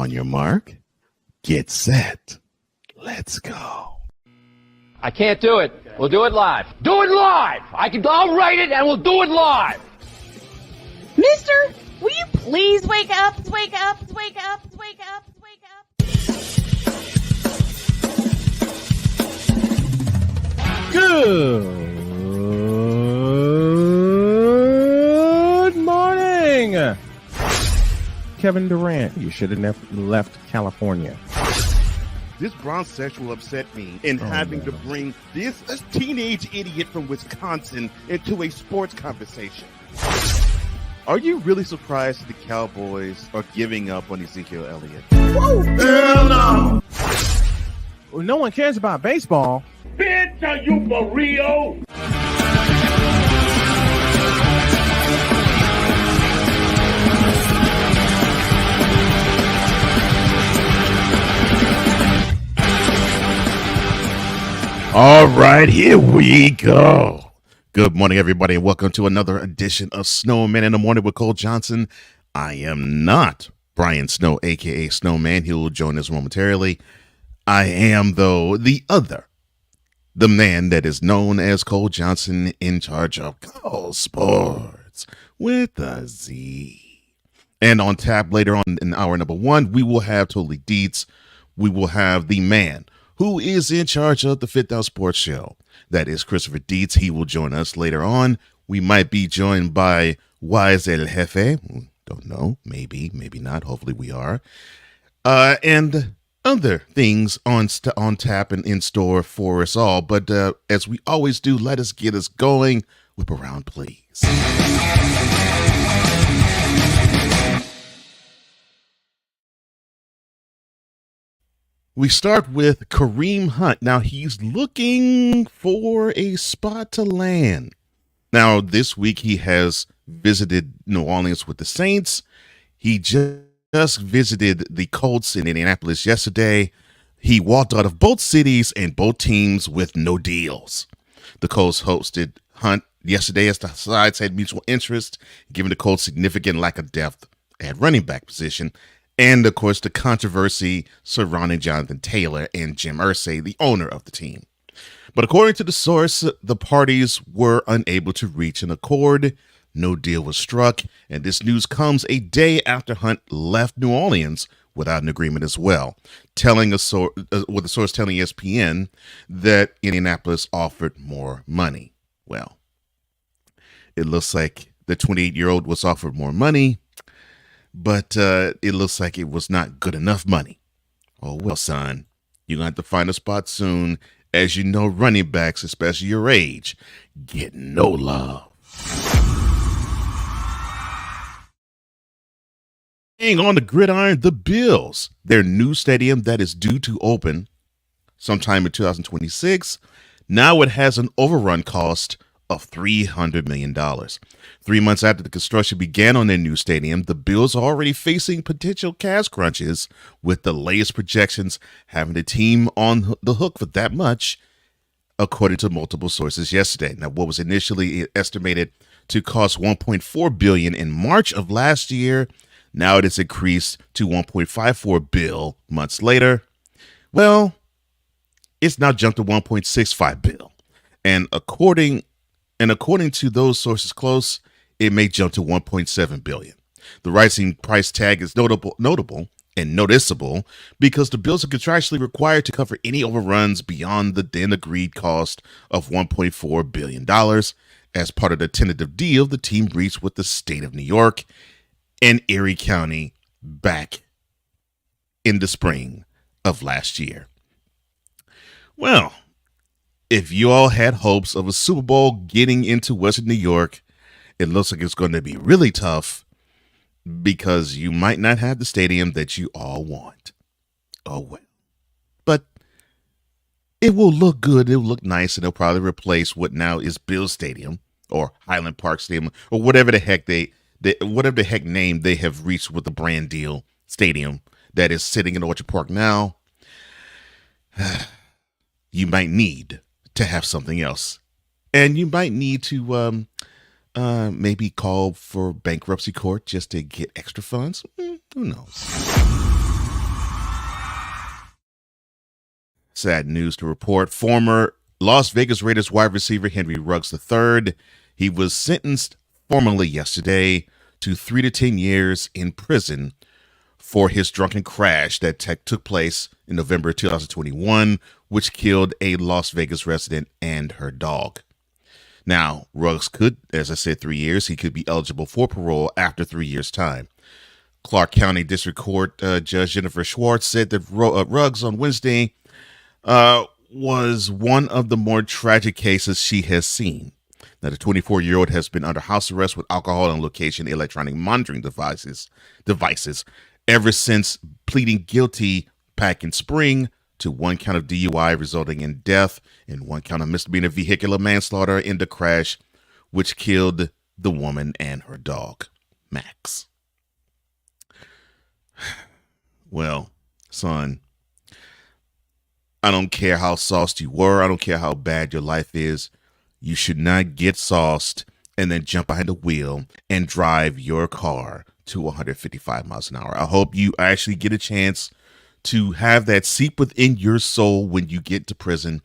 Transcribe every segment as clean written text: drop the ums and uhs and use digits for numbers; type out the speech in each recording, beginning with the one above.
On your mark, get set. Let's go. I can't do it. We'll do it live. Do it live! I'll write it and we'll do it live! Mister, will you please wake up, wake up, wake up, wake up, wake up? Good morning. Kevin Durant, you should have left California. This Bronx sexual upset me in having to bring this teenage idiot from Wisconsin into a sports conversation. Are you really surprised that the Cowboys are giving up on Ezekiel Elliott? Whoa. Hell no! Well, no one cares about baseball. Bitch, are you for real? All right, here we go. Good morning, everybody, and welcome to another edition of Snowman in the Morning with Cole Johnson. I am not Brian Snow, a.k.a. Snowman. He will join us momentarily. I am, though, the man that is known as Cole Johnson, in charge of Cole Sports with a Z. And on tap later on in hour number one, we will have Totally Deets. We will have the man who is in charge of the Fit Out Sports Show. That is Christopher Deets. He will join us later on. We might be joined by Wise El Jefe. Don't know. Maybe, maybe not. Hopefully we are. And other things on tap and in store for us all. But as we always do, let us get us going. Whip around, please. We start with Kareem Hunt. Now, he's looking for a spot to land. Now, this week he has visited New Orleans with the Saints. He just visited the Colts in Indianapolis yesterday. He walked out of both cities and both teams with no deals. The Colts hosted Hunt yesterday as the sides had mutual interest, giving the Colts significant lack of depth at running back position. And, of course, the controversy surrounding Jonathan Taylor and Jim Irsay, the owner of the team. But according to the source, the parties were unable to reach an accord. No deal was struck. And this news comes a day after Hunt left New Orleans without an agreement as well, with the source telling ESPN that Indianapolis offered more money. Well, it looks like the 28-year-old was offered more money, but it looks like it was not good enough money. Oh, well, son, you're going to have to find a spot soon. As you know, running backs, especially your age, get no love. Staying on the gridiron, the Bills, their new stadium that is due to open sometime in 2026, now it has an overrun cost of $300 million. 3 months after the construction began on their new stadium, the Bills are already facing potential cash crunches, with the latest projections having the team on the hook for that much, according to multiple sources yesterday. Now, what was initially estimated to cost $1.4 billion in March of last year, now it has increased to $1.54 billion months later. Well, it's now jumped to $1.65 billion. And according to those sources close, it may jump to $1.7 billion. The rising price tag is notable and noticeable because the Bills are contractually required to cover any overruns beyond the then agreed cost of $1.4 billion as part of the tentative deal the team reached with the state of New York and Erie County back in the spring of last year. Well, if you all had hopes of a Super Bowl getting into Western New York, it looks like it's going to be really tough because you might not have the stadium that you all want. Oh, well. But it will look good. It will look nice, and they'll probably replace what now is Bills Stadium or Highland Park Stadium or whatever the heck name they have reached with the brand deal stadium that is sitting in Orchard Park now. You might need to have something else. And you might need to maybe call for bankruptcy court just to get extra funds. Who knows? sad news to report. Former Las Vegas Raiders wide receiver Henry Ruggs III, he was sentenced formally yesterday to 3 to 10 years in prison for his drunken crash that took place in November 2021, which killed a Las Vegas resident and her dog. Now, Ruggs could, as I said, 3 years. He could be eligible for parole after 3 years' time. Clark County District Court Judge Jennifer Schwartz said that Ruggs on Wednesday was one of the more tragic cases she has seen. Now, the 24-year-old has been under house arrest with alcohol and location electronic monitoring devices ever since pleading guilty back in spring to 1 count of DUI resulting in death and 1 count of misdemeanor vehicular manslaughter in the crash, which killed the woman and her dog, Max. Well, son, I don't care how sauced you were. I don't care how bad your life is. You should not get sauced and then jump behind the wheel and drive your car to 155 miles an hour. I hope you actually get a chance to have that seep within your soul when you get to prison.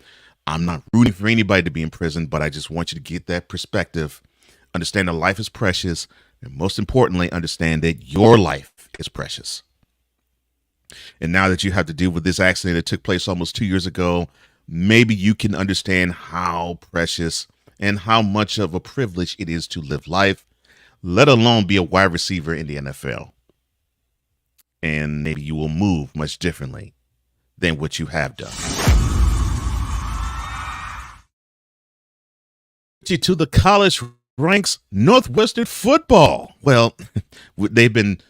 I'm not rooting for anybody to be in prison, but I just want you to get that perspective. Understand that life is precious, and most importantly, understand that your life is precious. And now that you have to deal with this accident that took place almost 2 years ago, maybe you can understand how precious and how much of a privilege it is to live life, let alone be a wide receiver in the NFL. And maybe you will move much differently than what you have done. To the college ranks, Northwestern football. Well, they've been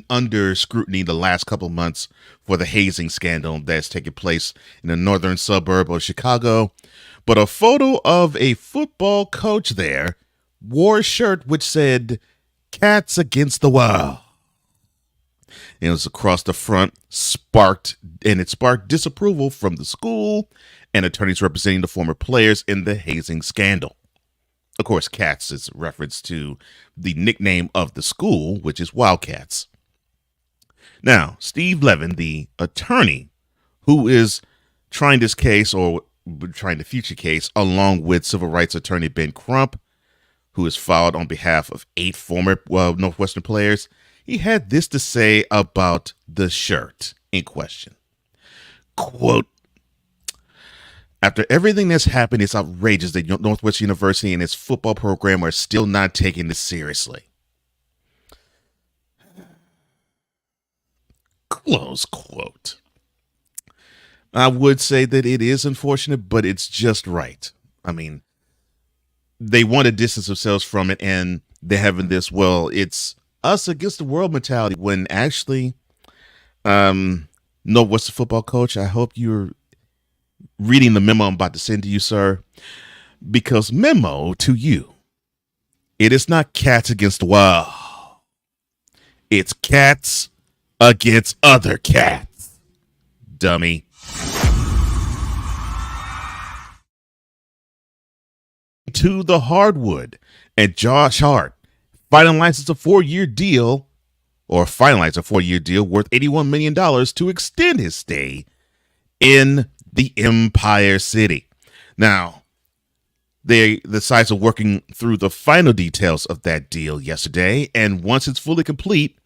under scrutiny the last couple of months for the hazing scandal that's taken place in the northern suburb of Chicago. But a photo of a football coach there wore a shirt which said, "Cats against the wall." And it was across the front, sparked disapproval from the school and attorneys representing the former players in the hazing scandal. Of course, Cats is a reference to the nickname of the school, which is Wildcats. Now, Steve Levin, the attorney who is trying this case or trying the future case, along with civil rights attorney Ben Crump, who has filed on behalf of 8 former Northwestern players, he had this to say about the shirt in question. Quote, "After everything that's happened, it's outrageous that Northwestern University and its football program are still not taking this seriously." Close quote. I would say that it is unfortunate, but it's just right. I mean, they want to distance themselves from it, and they're having this, well, it's us against the world mentality, when actually, Northwestern football coach, I hope you're reading the memo I'm about to send to you, sir, because memo to you, it is not cats against the wall. It's cats against other cats, dummy. To the hardwood, and Josh Hart finalized a 4-year deal worth $81 million to extend his stay in the Empire City. Now, the sides are working through the final details of that deal yesterday, and once it's fully complete,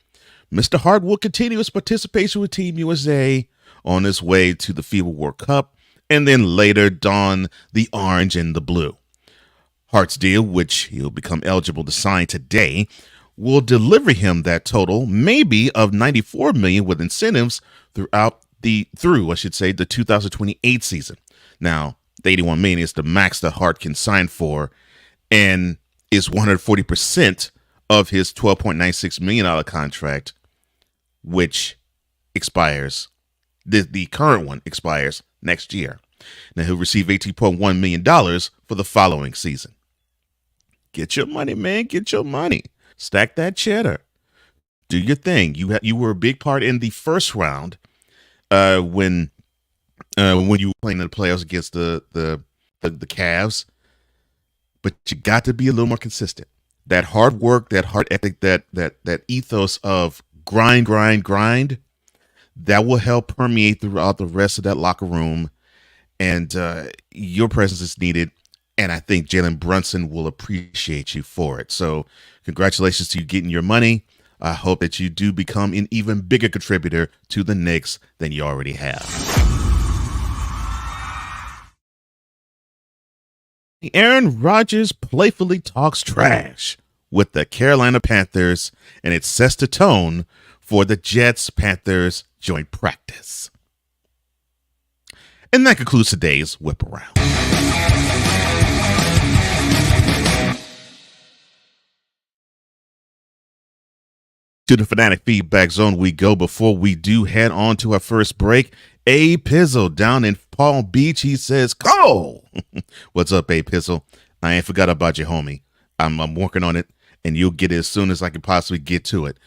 Mr. Hart will continue his participation with Team USA on his way to the FIBA World Cup, and then later don the orange and the blue. Hart's deal, which he'll become eligible to sign today, will deliver him that total, maybe of $94 million with incentives through the 2028 season. Now, the $81 million is the max that Hart can sign for, and is 140% of his $12.96 million contract, which expires. The current one expires next year. Now he'll receive $18.1 million for the following season. Get your money, man. Get your money. Stack that cheddar. Do your thing. You were a big part in the first round when you were playing in the playoffs against the Cavs. But you got to be a little more consistent. That hard work, that hard ethic, that ethos of grind. that will help permeate throughout the rest of that locker room. And your presence is needed. And I think Jalen Brunson will appreciate you for it. So congratulations to you getting your money. I hope that you do become an even bigger contributor to the Knicks than you already have. Aaron Rodgers playfully talks trash with the Carolina Panthers, and it sets the tone for the Jets-Panthers joint practice. And that concludes today's Whip Around. To the Fanatic Feedback Zone we go. Before we do head on to our first break, A Pizzle down in Palm Beach, he says, "Go!" What's up, A Pizzle? I ain't forgot about you, homie. I'm working on it, and you'll get it as soon as I can possibly get to it.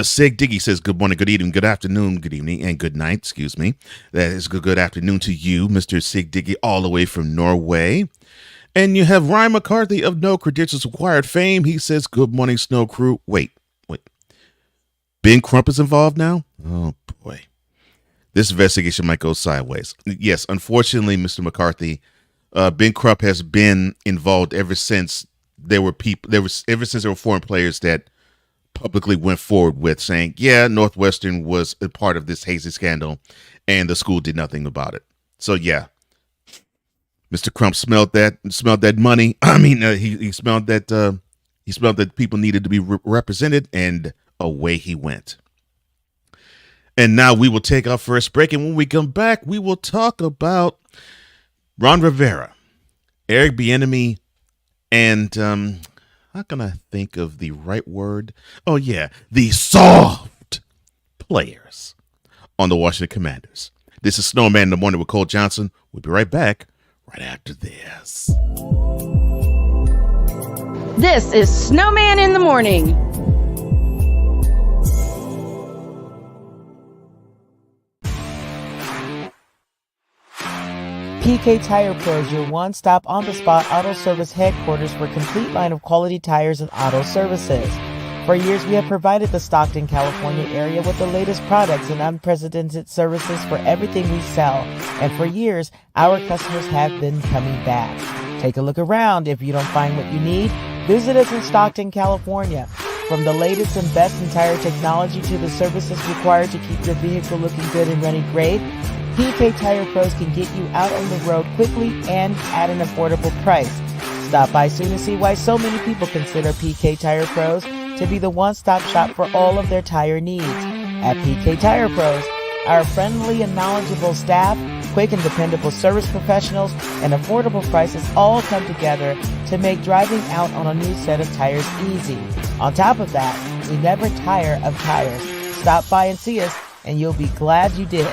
Sig Diggy says, "Good morning, good evening, good afternoon, good evening, and good night." Excuse me. That is good afternoon to you, Mr. Sig Diggy, all the way from Norway. And you have Ryan McCarthy of No Credentials Required fame. He says, "Good morning, Snow Crew." Wait. Ben Crump is involved now? Oh, boy. This investigation might go sideways. Yes, unfortunately, Mr. McCarthy, Ben Crump has been involved ever since there were foreign players that publicly went forward with saying, yeah, Northwestern was a part of this hazing scandal, and the school did nothing about it. So, yeah, Mr. Crump smelled that money. I mean, he smelled that people needed to be represented, and away he went. And now we will take our first break, and when we come back, we will talk about Ron Rivera, Eric Bieniemy, and how can I think of the right word? Oh, yeah, the soft players on the Washington Commanders. This is Snowman in the Morning with Cole Johnson. We'll be right back right after this. This is Snowman in the Morning. PK Tire Pros, your one-stop on-the-spot auto service headquarters for a complete line of quality tires and auto services. For years, we have provided the Stockton, California area with the latest products and unprecedented services for everything we sell. And for years, our customers have been coming back. Take a look around. If you don't find what you need, visit us in Stockton, California. From the latest and best in tire technology to the services required to keep your vehicle looking good and running great, PK Tire Pros can get you out on the road quickly and at an affordable price. Stop by soon to see why so many people consider PK Tire Pros to be the one-stop shop for all of their tire needs. At PK Tire Pros, our friendly and knowledgeable staff, quick and dependable service professionals, and affordable prices all come together to make driving out on a new set of tires easy. On top of that, we never tire of tires. Stop by and see us, and you'll be glad you did.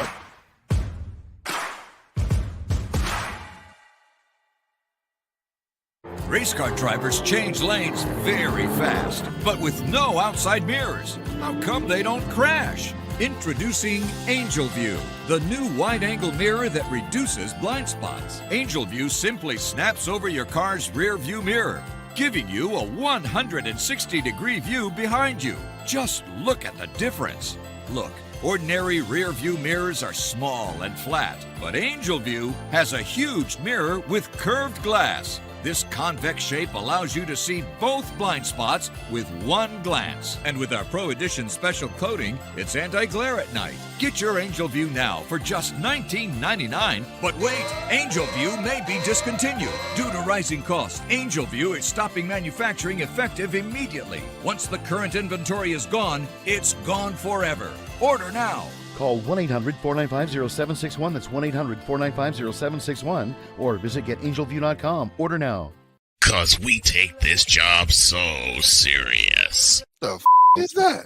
Race car drivers change lanes very fast, but with no outside mirrors. How come they don't crash? Introducing Angel View, the new wide-angle mirror that reduces blind spots. Angel View simply snaps over your car's rear view mirror, giving you a 160-degree view behind you. Just look at the difference. Look, ordinary rear view mirrors are small and flat, but Angel View has a huge mirror with curved glass. This convex shape allows you to see both blind spots with one glance. And with our Pro Edition special coating, it's anti-glare at night. Get your Angel View now for just $19.99. But wait, Angel View may be discontinued. Due to rising costs, Angel View is stopping manufacturing effective immediately. Once the current inventory is gone, it's gone forever. Order now. Call 1-800-495-0761. That's 1-800-495-0761. Or visit getangelview.com. Order now. Because we take this job so serious. The f*** is that?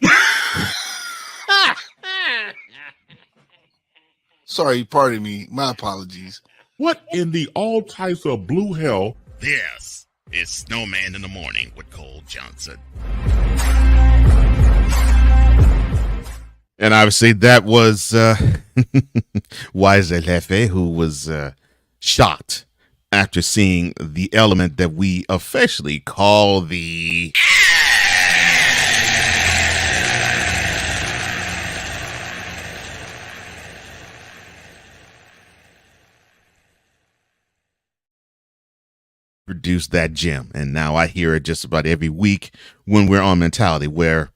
Sorry, pardon me. My apologies. What in the all types of blue hell? This is Snowman in the Morning with Cole Johnson. And obviously that was Wise Lefe, who was shocked after seeing the element that we officially call the produced that gem. And now I hear it just about every week when we're on Mentality, where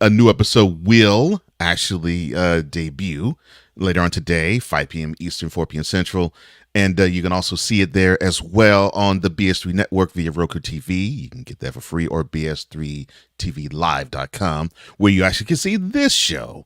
a new episode will actually debut later on today, 5 p.m. Eastern, 4 p.m. Central. And you can also see it there as well on the BS3 network via Roku TV. You can get that for free, or bs3tvlive.com, where you actually can see this show.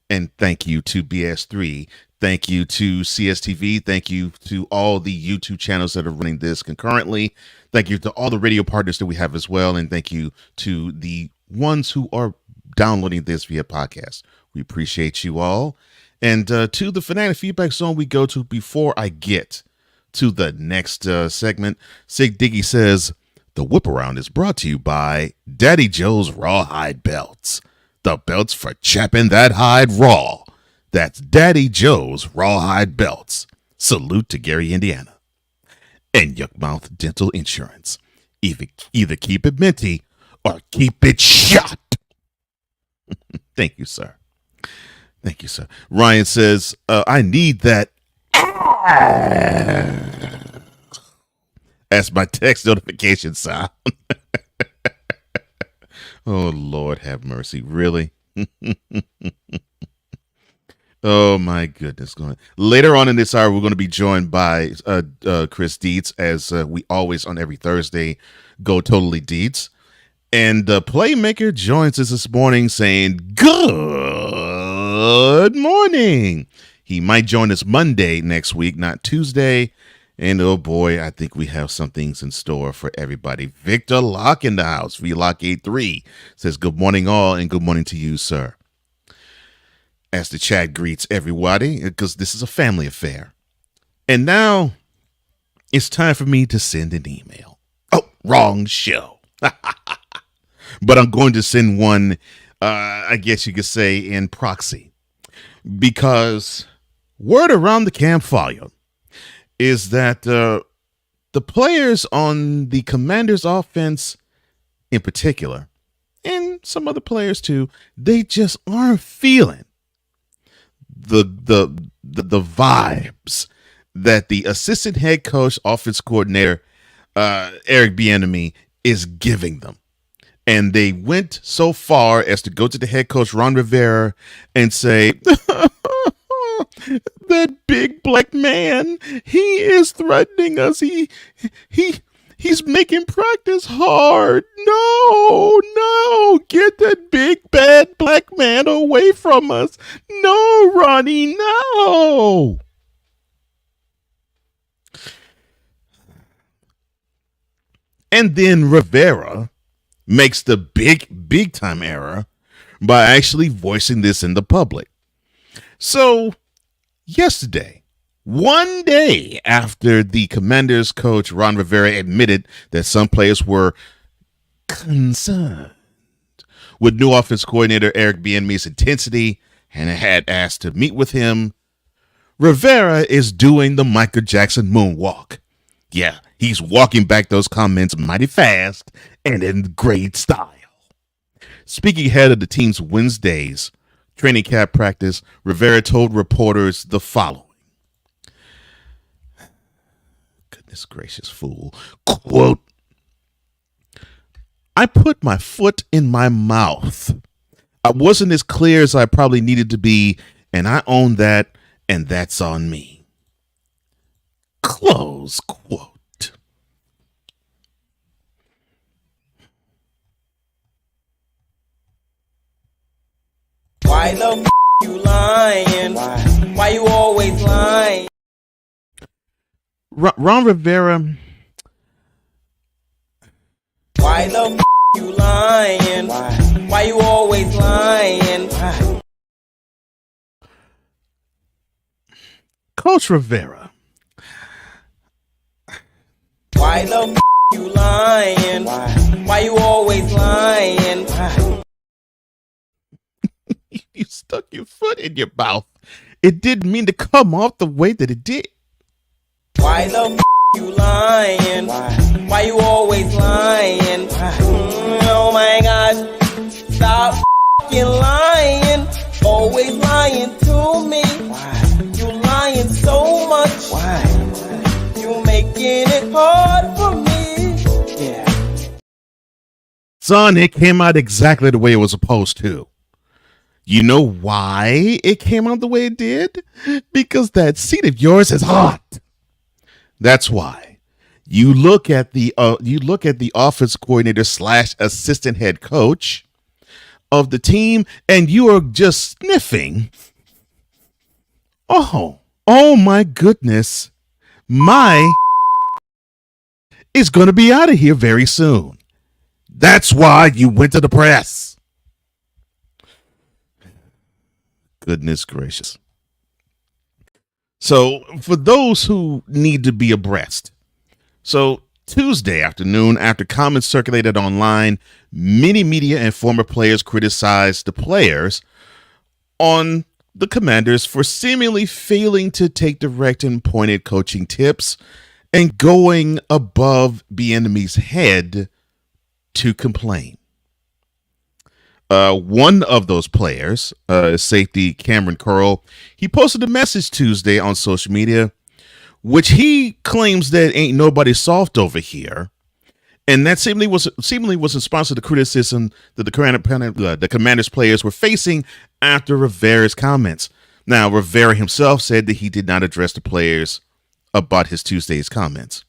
And thank you to BS3. Thank you to CSTV. Thank you to all the YouTube channels that are running this concurrently. Thank you to all the radio partners that we have as well. And thank you to the ones who are downloading this via podcast. We appreciate you all. And to the Fanatic Feedback Zone we go to before I get to the next segment. Sig Diggy says, the Whip Around is brought to you by Daddy Joe's Rawhide Belts. The belts for chapping that hide raw. That's Daddy Joe's Rawhide Belts. Salute to Gary, Indiana. And Yuckmouth Dental Insurance. Either keep it minty or keep it shut. Thank you, sir. Thank you, sir. Ryan says, I need that as my text notification sound. Oh, Lord have mercy. Really? Oh, my goodness. Later on in this hour, we're going to be joined by Chris Dietz, as we always on every Thursday go totally Dietz. And the Playmaker joins us this morning saying, good morning. He might join us Monday next week, not Tuesday. And oh boy, I think we have some things in store for everybody. Victor Locke in the house, VLock83, says good morning all, and good morning to you, sir. As the chat greets everybody, because this is a family affair. And now it's time for me to send an email. Oh, wrong show. But I'm going to send one, I guess you could say, in proxy. Because word around the campfire is that the players on the Commanders offense in particular, and some other players too, they just aren't feeling the vibes that the assistant head coach, offense coordinator, Eric Bieniemy, is giving them. And they went so far as to go to the head coach, Ron Rivera, and say, that big black man, he is threatening us. He's making practice hard. No, get that big bad black man away from us. No, Ronnie, no. And then Rivera makes the big time error by actually voicing this in the public. So yesterday, one day after the Commanders coach Ron Rivera admitted that some players were concerned with new offense coordinator Eric Bieniemy's intensity and had asked to meet with him, Rivera is doing the Michael Jackson moonwalk. Yeah, he's walking back those comments mighty fast and in great style. Speaking ahead of the team's Wednesday's training camp practice, Rivera told reporters the following. Goodness gracious, fool. Quote, I put my foot in my mouth. I wasn't as clear as I probably needed to be, and I own that, and that's on me. Close quote. Why the you lying? Why you always lying? Ron Rivera. Why the you lying? Why you always lying? Coach Rivera. Why the you lying? Why you always lying? You stuck your foot in your mouth. It didn't mean to come off the way that it did. Why the you lying? Why you always lying? Oh my gosh, stop lying. Always lying to me. You lying so much. You making it hard for me. Son, it came out exactly the way it was supposed to. You know why it came out the way it did? Because that seat of yours is hot. That's why. You look at the offense coordinator / assistant head coach of the team, and you are just sniffing. Oh my goodness. My is going to be out of here very soon. That's why you went to the press. Goodness gracious. So, for those who need to be abreast, so Tuesday afternoon, after comments circulated online, many media and former players criticized the players on the Commanders for seemingly failing to take direct and pointed coaching tips and going above Bieniemy's head to complain. One of those players, safety Cameron Curl, he posted a message Tuesday on social media, which he claims that ain't nobody soft over here, and that seemingly was in response to the criticism that the Commanders players were facing after Rivera's comments. Now, Rivera himself said that he did not address the players about his Tuesday's comments.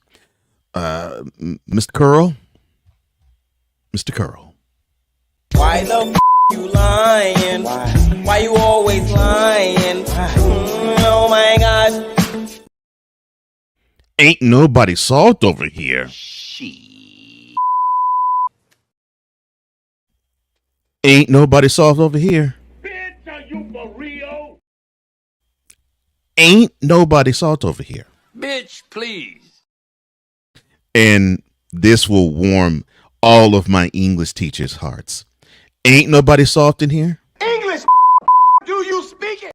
Mr. Curl. Why the you lying? Why you always lying? Oh my gosh. Ain't nobody soft over here. Ain't nobody soft over here. Bitch, are you for real? Ain't nobody soft over here. Bitch, please. And this will warm all of my English teachers' hearts. Ain't nobody soft in here? English, do you speak it?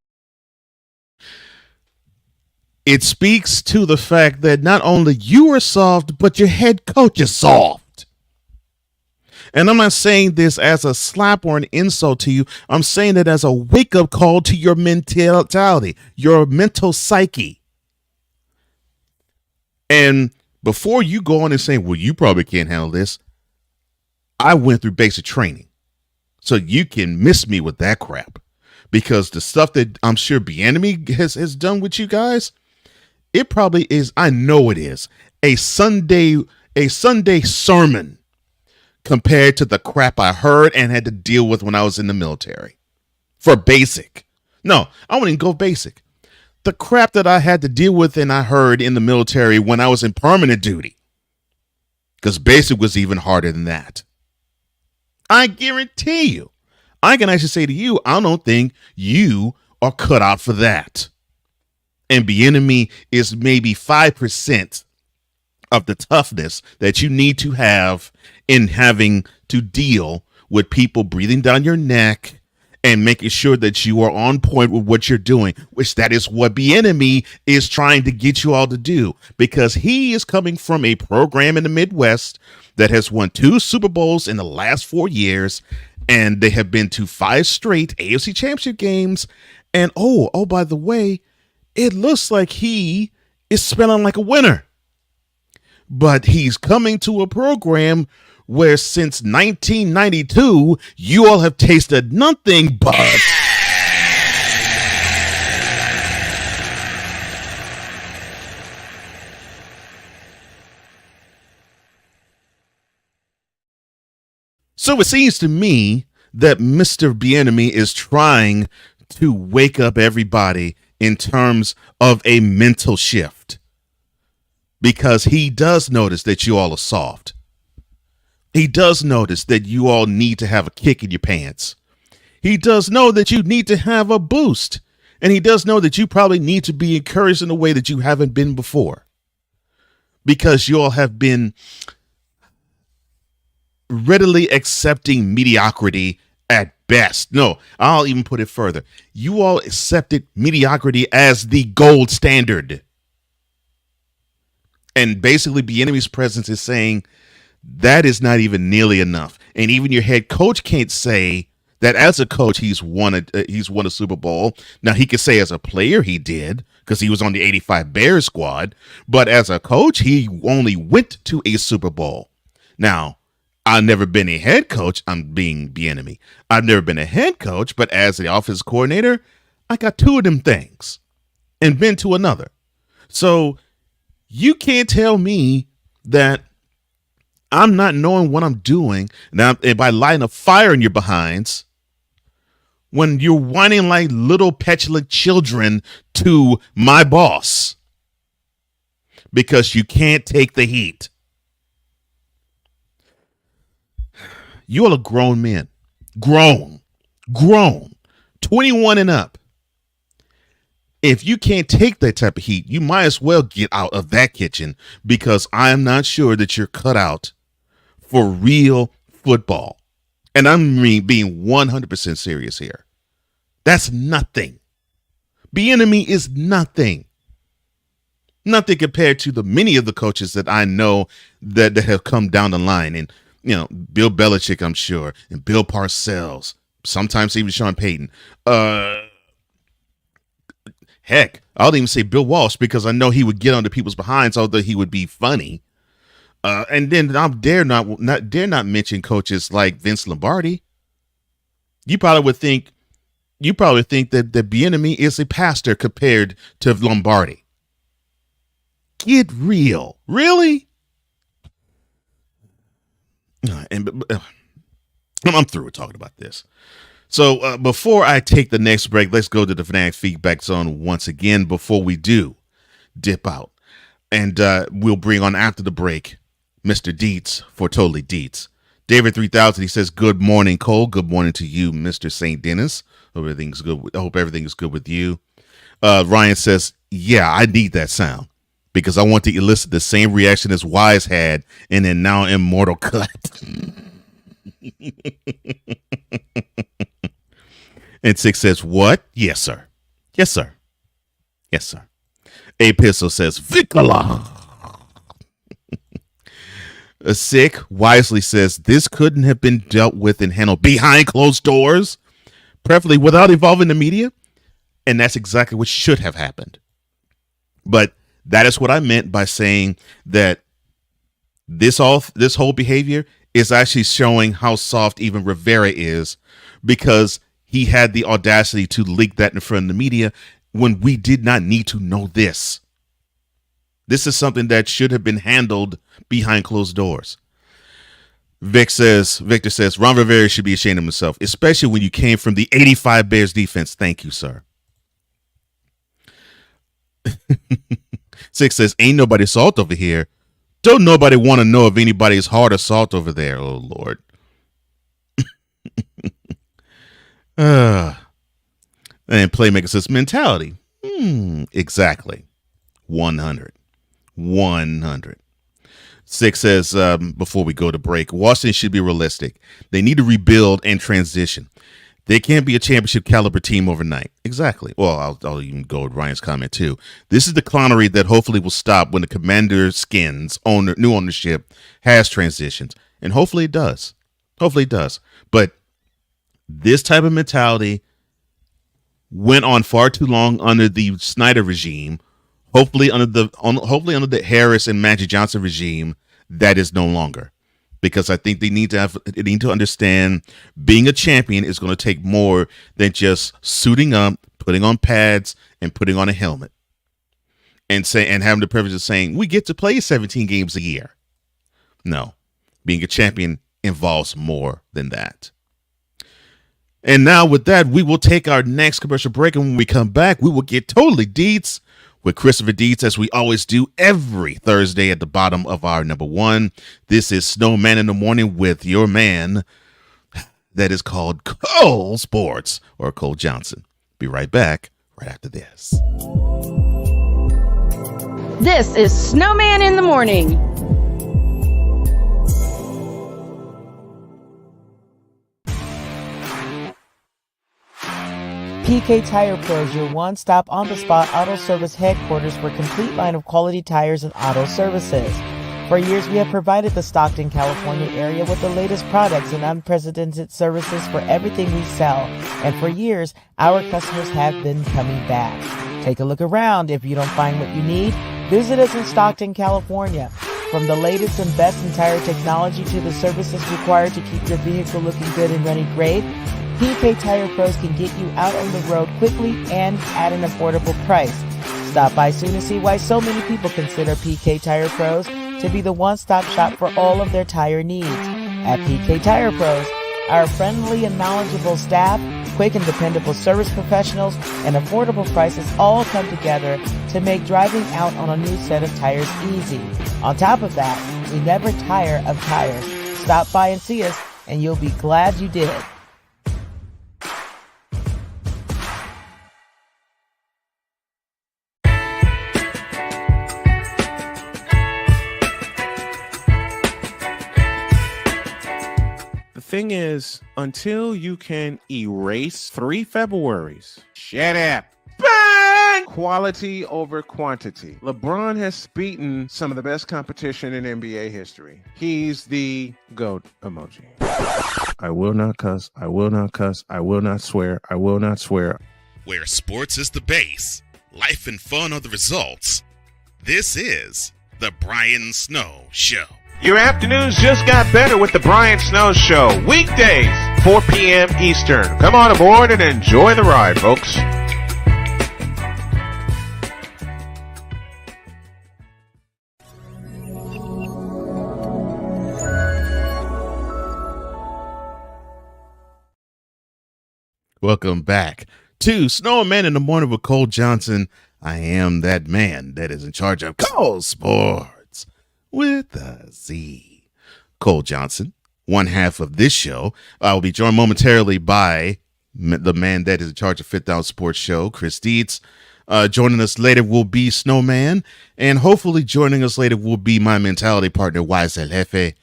It speaks to the fact that not only you are soft, but your head coach is soft. And I'm not saying this as a slap or an insult to you. I'm saying it as a wake-up call to your mentality, your mental psyche. And before you go on and say, well, you probably can't handle this, I went through basic training. So you can miss me with that crap. Because the stuff that I'm sure Bieniemy has done with you guys, it probably is, I know it is, a Sunday sermon compared to the crap I heard and had to deal with when I was in the military. For basic. No, I wouldn't even go basic. The crap that I had to deal with and I heard in the military when I was in permanent duty. Because basic was even harder than that. I guarantee you, I can actually say to you, I don't think you are cut out for that. And Bieniemy is maybe 5% of the toughness that you need to have in having to deal with people breathing down your neck and making sure that you are on point with what you're doing, which that is what Bieniemy is trying to get you all to do, because he is coming from a program in the Midwest that has won 2 Super Bowls in the last 4 years, and they have been to 5 straight AFC Championship games. And oh, by the way, it looks like he is spelling like a winner. But he's coming to a program where since 1992, you all have tasted nothing but So it seems to me that Mr. Bieniemy is trying to wake up everybody in terms of a mental shift, because he does notice that you all are soft. He does notice that you all need to have a kick in your pants. He does know that you need to have a boost, and he does know that you probably need to be encouraged in a way that you haven't been before, because you all have been readily accepting mediocrity at best. No, I'll even put it further. You all accepted mediocrity as the gold standard. And basically, Bieniemy's presence is saying that is not even nearly enough. And even your head coach can't say that as a coach he's won a Super Bowl. Now, he could say as a player he did, because he was on the 85 Bears squad. But as a coach, he only went to a Super Bowl. Now, I've never been a head coach. I'm being Bieniemy. I've never been a head coach, but as the offense coordinator, I got 2 of them things and been to another. So you can't tell me that I'm not knowing what I'm doing now by lighting a fire in your behinds when you're whining like little petulant children to my boss because you can't take the heat. You all are grown men. Grown. 21 and up. If you can't take that type of heat, you might as well get out of that kitchen because I am not sure that you're cut out for real football. And I'm being 100% serious here. That's nothing. Bieniemy is nothing. Nothing compared to the many of the coaches that I know that have come down the line. And, Bill Belichick, I'm sure, and Bill Parcells, sometimes even Sean Payton. Heck, I'll even say Bill Walsh because I know he would get under people's behinds, although he would be funny. And then I dare not mention coaches like Vince Lombardi. You probably think that Bieniemy is a pastor compared to Lombardi. Get real, really? And I'm through with talking about this. So before I take the next break, let's go to the Fanatic Feedback Zone once again before we do dip out. And we'll bring on after the break Mr. Dietz for Totally Dietz. David 3000, he says, good morning, Cole. Good morning to you, Mr. St. Dennis. Hope everything's good. I hope everything is good with you. Ryan says, yeah, I need that sound because I want to elicit the same reaction as Wise had in a now immortal cut. And 6 says, what? Yes, sir. Yes, sir. Yes, sir. A Pistol says, Vicala. Sick wisely says, this couldn't have been dealt with and handled behind closed doors, preferably without involving the media. And that's exactly what should have happened. But that is what I meant by saying that this whole behavior is actually showing how soft even Rivera is, because he had the audacity to leak that in front of the media when we did not need to know this. This is something that should have been handled behind closed doors. Victor says, Ron Rivera should be ashamed of himself, especially when you came from the 85 Bears defense. Thank you, sir. 6 says, ain't nobody salt over here. Don't nobody want to know if anybody's hard or salt over there. Oh, Lord. And Playmaker says, mentality. Exactly. 100. 6 says, before we go to break, Washington should be realistic. They need to rebuild and transition. They can't be a championship caliber team overnight. Exactly. Well, I'll even go with Ryan's comment too. This is the clownery that hopefully will stop when the Commander Skins new ownership has transitions. And hopefully it does. Hopefully it does. But this type of mentality went on far too long under the Snyder regime. Hopefully under the Harris and Magic Johnson regime, that is no longer. Because I think they need to understand being a champion is going to take more than just suiting up, putting on pads, and putting on a helmet, and having the privilege of saying we get to play 17 games a year. No, being a champion involves more than that. And now with that, we will take our next commercial break, and when we come back, we will get Totally Dietz with Christopher Dietz, as we always do every Thursday at the bottom of our number one. This is Snowman in the Morning with your man that is called Cole Sports, or Cole Johnson. Be right back right after this. This is Snowman in the Morning. PK Tire Pros, your one-stop on-the-spot auto service headquarters for a complete line of quality tires and auto services. For years, we have provided the Stockton, California area with the latest products and unprecedented services for everything we sell. And for years, our customers have been coming back. Take a look around. If you don't find what you need, visit us in Stockton, California. From the latest and best in tire technology to the services required to keep your vehicle looking good and running great, PK Tire Pros can get you out on the road quickly and at an affordable price. Stop by soon to see why so many people consider PK Tire Pros to be the one-stop shop for all of their tire needs. At PK Tire Pros, our friendly and knowledgeable staff, quick and dependable service professionals, and affordable prices all come together to make driving out on a new set of tires easy. On top of that, we never tire of tires. Stop by and see us, and you'll be glad you did. The thing is, until you can erase 3 Februaries, shut up. Bang! Quality over quantity. LeBron has beaten some of the best competition in NBA history. He's the GOAT emoji. I will not cuss. I will not cuss. I will not swear. I will not swear. Where sports is the base, life and fun are the results. This is the Brian Snow Show. Your afternoons just got better with the Brian Snow Show. Weekdays, 4 p.m. Eastern. Come on aboard and enjoy the ride, folks. Welcome back to Snowman in the Morning with Cole Johnson. I am that man that is in charge of Cole Sports with a Z. Cole Johnson, one half of this show. I will be joined momentarily by the man that is in charge of Fifth Down Sports Show, Chris Dietz. Joining us later will be Snowman, and hopefully joining us later will be my mentality partner, Wise El Jefe,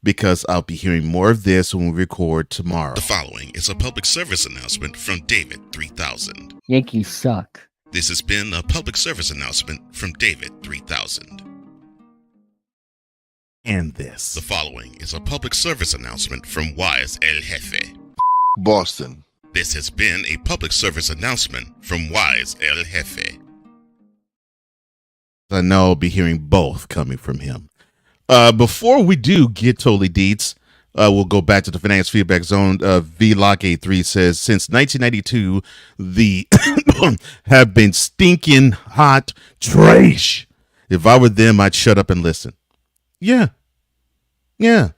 because I'll be hearing more of this when we record tomorrow. The following is a public service announcement from David 3000. Yankees suck. This has been a public service announcement from David 3000. And this. The following is a public service announcement from Wise El Jefe. Boston. This has been a public service announcement from Wise El Jefe. I know I'll be hearing both coming from him. Before we do get totally deets, we'll go back to the finance feedback zone. VLock83 says, since 1992, the have been stinking hot trash. If I were them, I'd shut up and listen. Yeah. The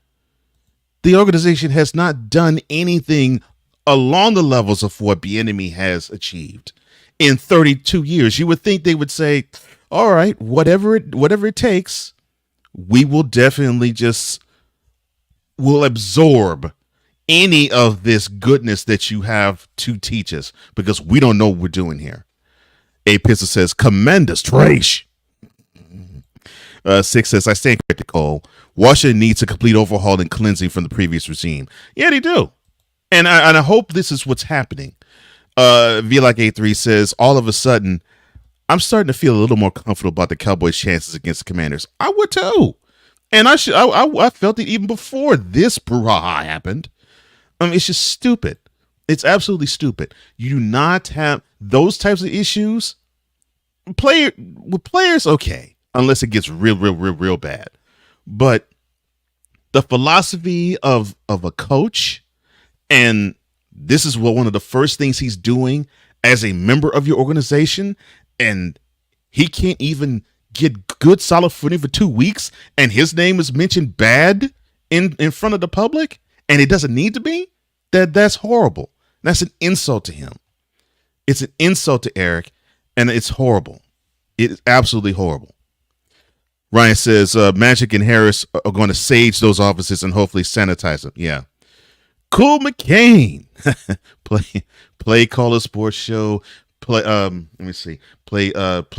organization has not done anything along the levels of what Bieniemy has achieved in 32 years. You would think they would say, all right, whatever it takes, we will definitely will absorb any of this goodness that you have to teach us, because we don't know what we're doing here. A Pistol says, tremendous trash. 6 says, I stand corrected, Cole. Washington needs a complete overhaul and cleansing from the previous regime. Yeah, they do. And I hope this is what's happening. VLock83 says, all of a sudden, I'm starting to feel a little more comfortable about the Cowboys' chances against the Commanders. I would too. And I felt it even before this brouhaha happened. It's just stupid. It's absolutely stupid. You do not have those types of issues. With players, okay, unless it gets real bad. But the philosophy of a coach, and this is one of the first things he's doing as a member of your organization, and he can't even get good solid footing for 2 weeks, and his name is mentioned bad in front of the public, and it doesn't need to be. That's horrible. That's an insult to him. It's an insult to Eric, and it's horrible. It is absolutely horrible. Ryan says Magic and Harris are going to sage those offices and hopefully sanitize them. Yeah. Cool McCain. Play Caller Sports Show. Play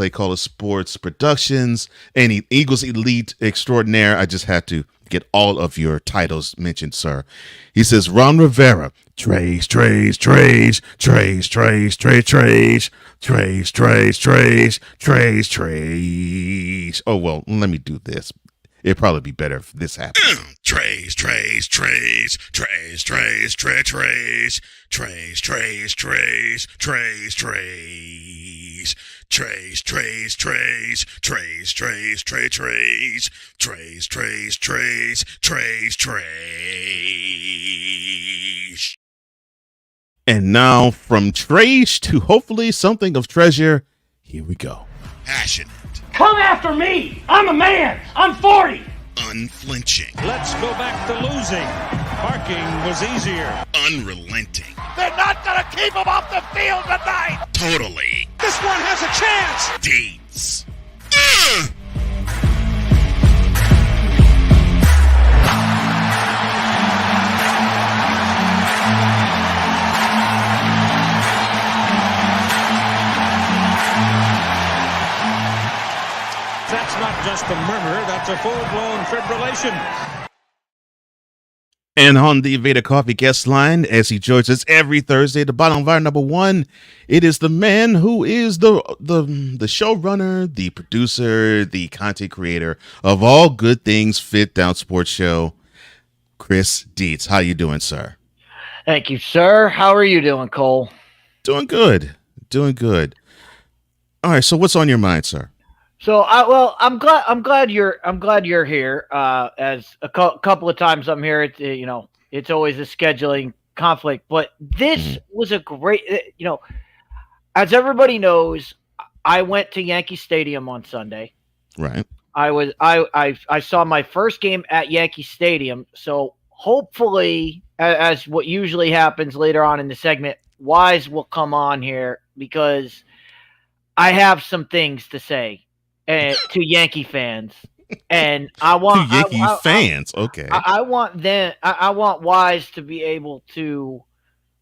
Caller Sports Productions. And Eagles Elite Extraordinaire. I just had to get all of your titles mentioned, sir. He says Ron Rivera. Trace. Oh, well, let me do this. it'd probably be better if this happened. Trays, trays, trays, trays, trays, trays, trays, trays, trays, trays, trays, trays. Trays, trays, trays, trays, trays, trays, trays, trays, trays, trays, trays, trays. And now from trash to hopefully something of treasure, here we go. Passionate. Come after me. I'm a man. I'm 40. Unflinching. Let's go back to losing. Parking was easier. Unrelenting. They're not going to keep him off the field tonight. Totally. This one has a chance. Deeds. That's not just a murmur. That's a full-blown fibrillation. And on the Veda Coffee guest line, as he joins us every Thursday, the bottom of our number one, it is the man who is the showrunner, the producer, the content creator of all good things Fit Down Sports Show, Chris Dietz. How you doing, sir? Thank you, sir. How are you doing, Cole? Doing good. Doing good. All right. So what's on your mind, sir? So I'm glad you're here. As a couple of times I'm here, it's always a scheduling conflict, but this was a great, as everybody knows, I went to Yankee Stadium on Sunday. Right. I saw my first game at Yankee Stadium. So hopefully, as what usually happens later on in the segment, Wise will come on here because I have some things to say. To Yankee fans, and I want fans. Okay, I want them. I want Wise to be able to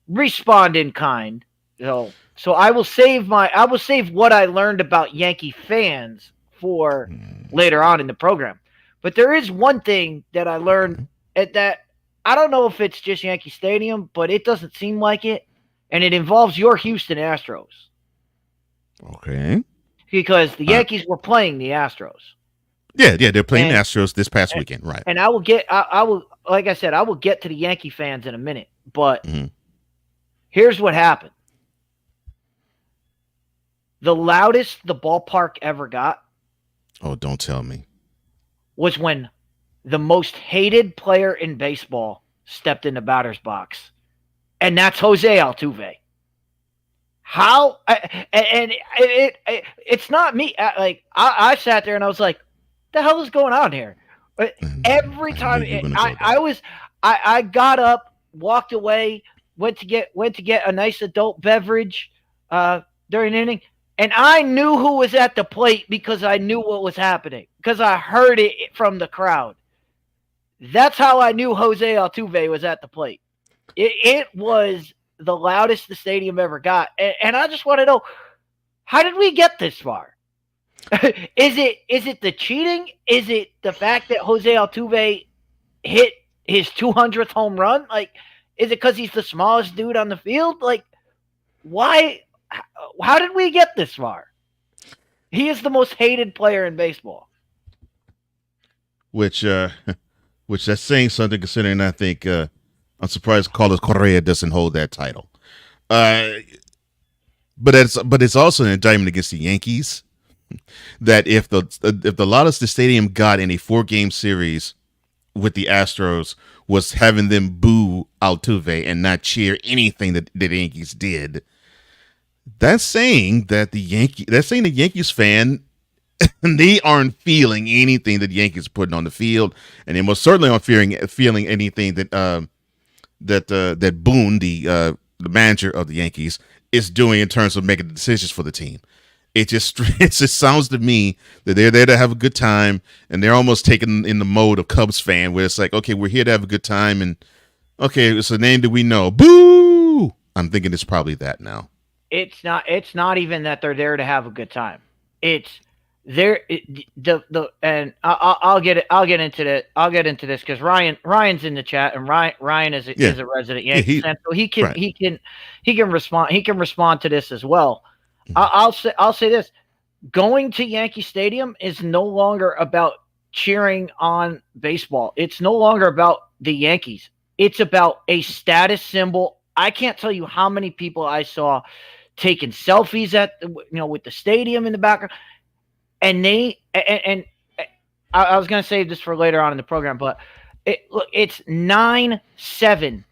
respond in kind. So I will save what I learned about Yankee fans for later on in the program. But there is one thing that I learned that I don't know if it's just Yankee Stadium, but it doesn't seem like it, and it involves your Houston Astros. Okay. Because the Yankees were playing the Astros. Yeah, they're playing the Astros this past weekend, right? And I will get to the Yankee fans in a minute, but here's what happened. The loudest the ballpark ever got. Oh, don't tell me. Was when the most hated player in baseball stepped in the batter's box, and that's Jose Altuve. How and it's not me. I sat there and I was like, "The hell is going on here?" Every time I got up, walked away, went to get a nice adult beverage during the inning, and I knew who was at the plate because I knew what was happening because I heard it from the crowd. That's how I knew Jose Altuve was at the plate. It was the loudest the stadium ever got. And I just want to know, how did we get this far? Is it the cheating? Is it the fact that Jose Altuve hit his 200th home run? Like, is it because he's the smallest dude on the field? Like, why? How did we get this far? He is the most hated player in baseball. Which that's saying something, considering I think I'm surprised Carlos Correa doesn't hold that title. But it's also an indictment against the Yankees that if the loudest the stadium got in a 4-game series with the Astros was having them boo Altuve and not cheer anything that the Yankees did, that's saying that the Yankees fan, they aren't feeling anything that the Yankees are putting on the field, and they most certainly aren't feeling anything that that Boone, the manager of the Yankees, is doing in terms of making the decisions for the team. It just sounds to me that they're there to have a good time, and they're almost taken in the mode of Cubs fan, where it's like, okay, we're here to have a good time, and okay, it's a name that we know. Boo! I'm thinking it's probably that now. It's not even that they're there to have a good time. It's and I'll get into this because Ryan's in the chat, and Ryan is a resident Yankee fan, so he can respond to this as well. I'll say this: going to Yankee Stadium is no longer about cheering on baseball. It's no longer about the Yankees. It's about a status symbol. I can't tell you how many people I saw taking selfies with the stadium in the background. And I was going to save this for later on in the program, but it's 9-7.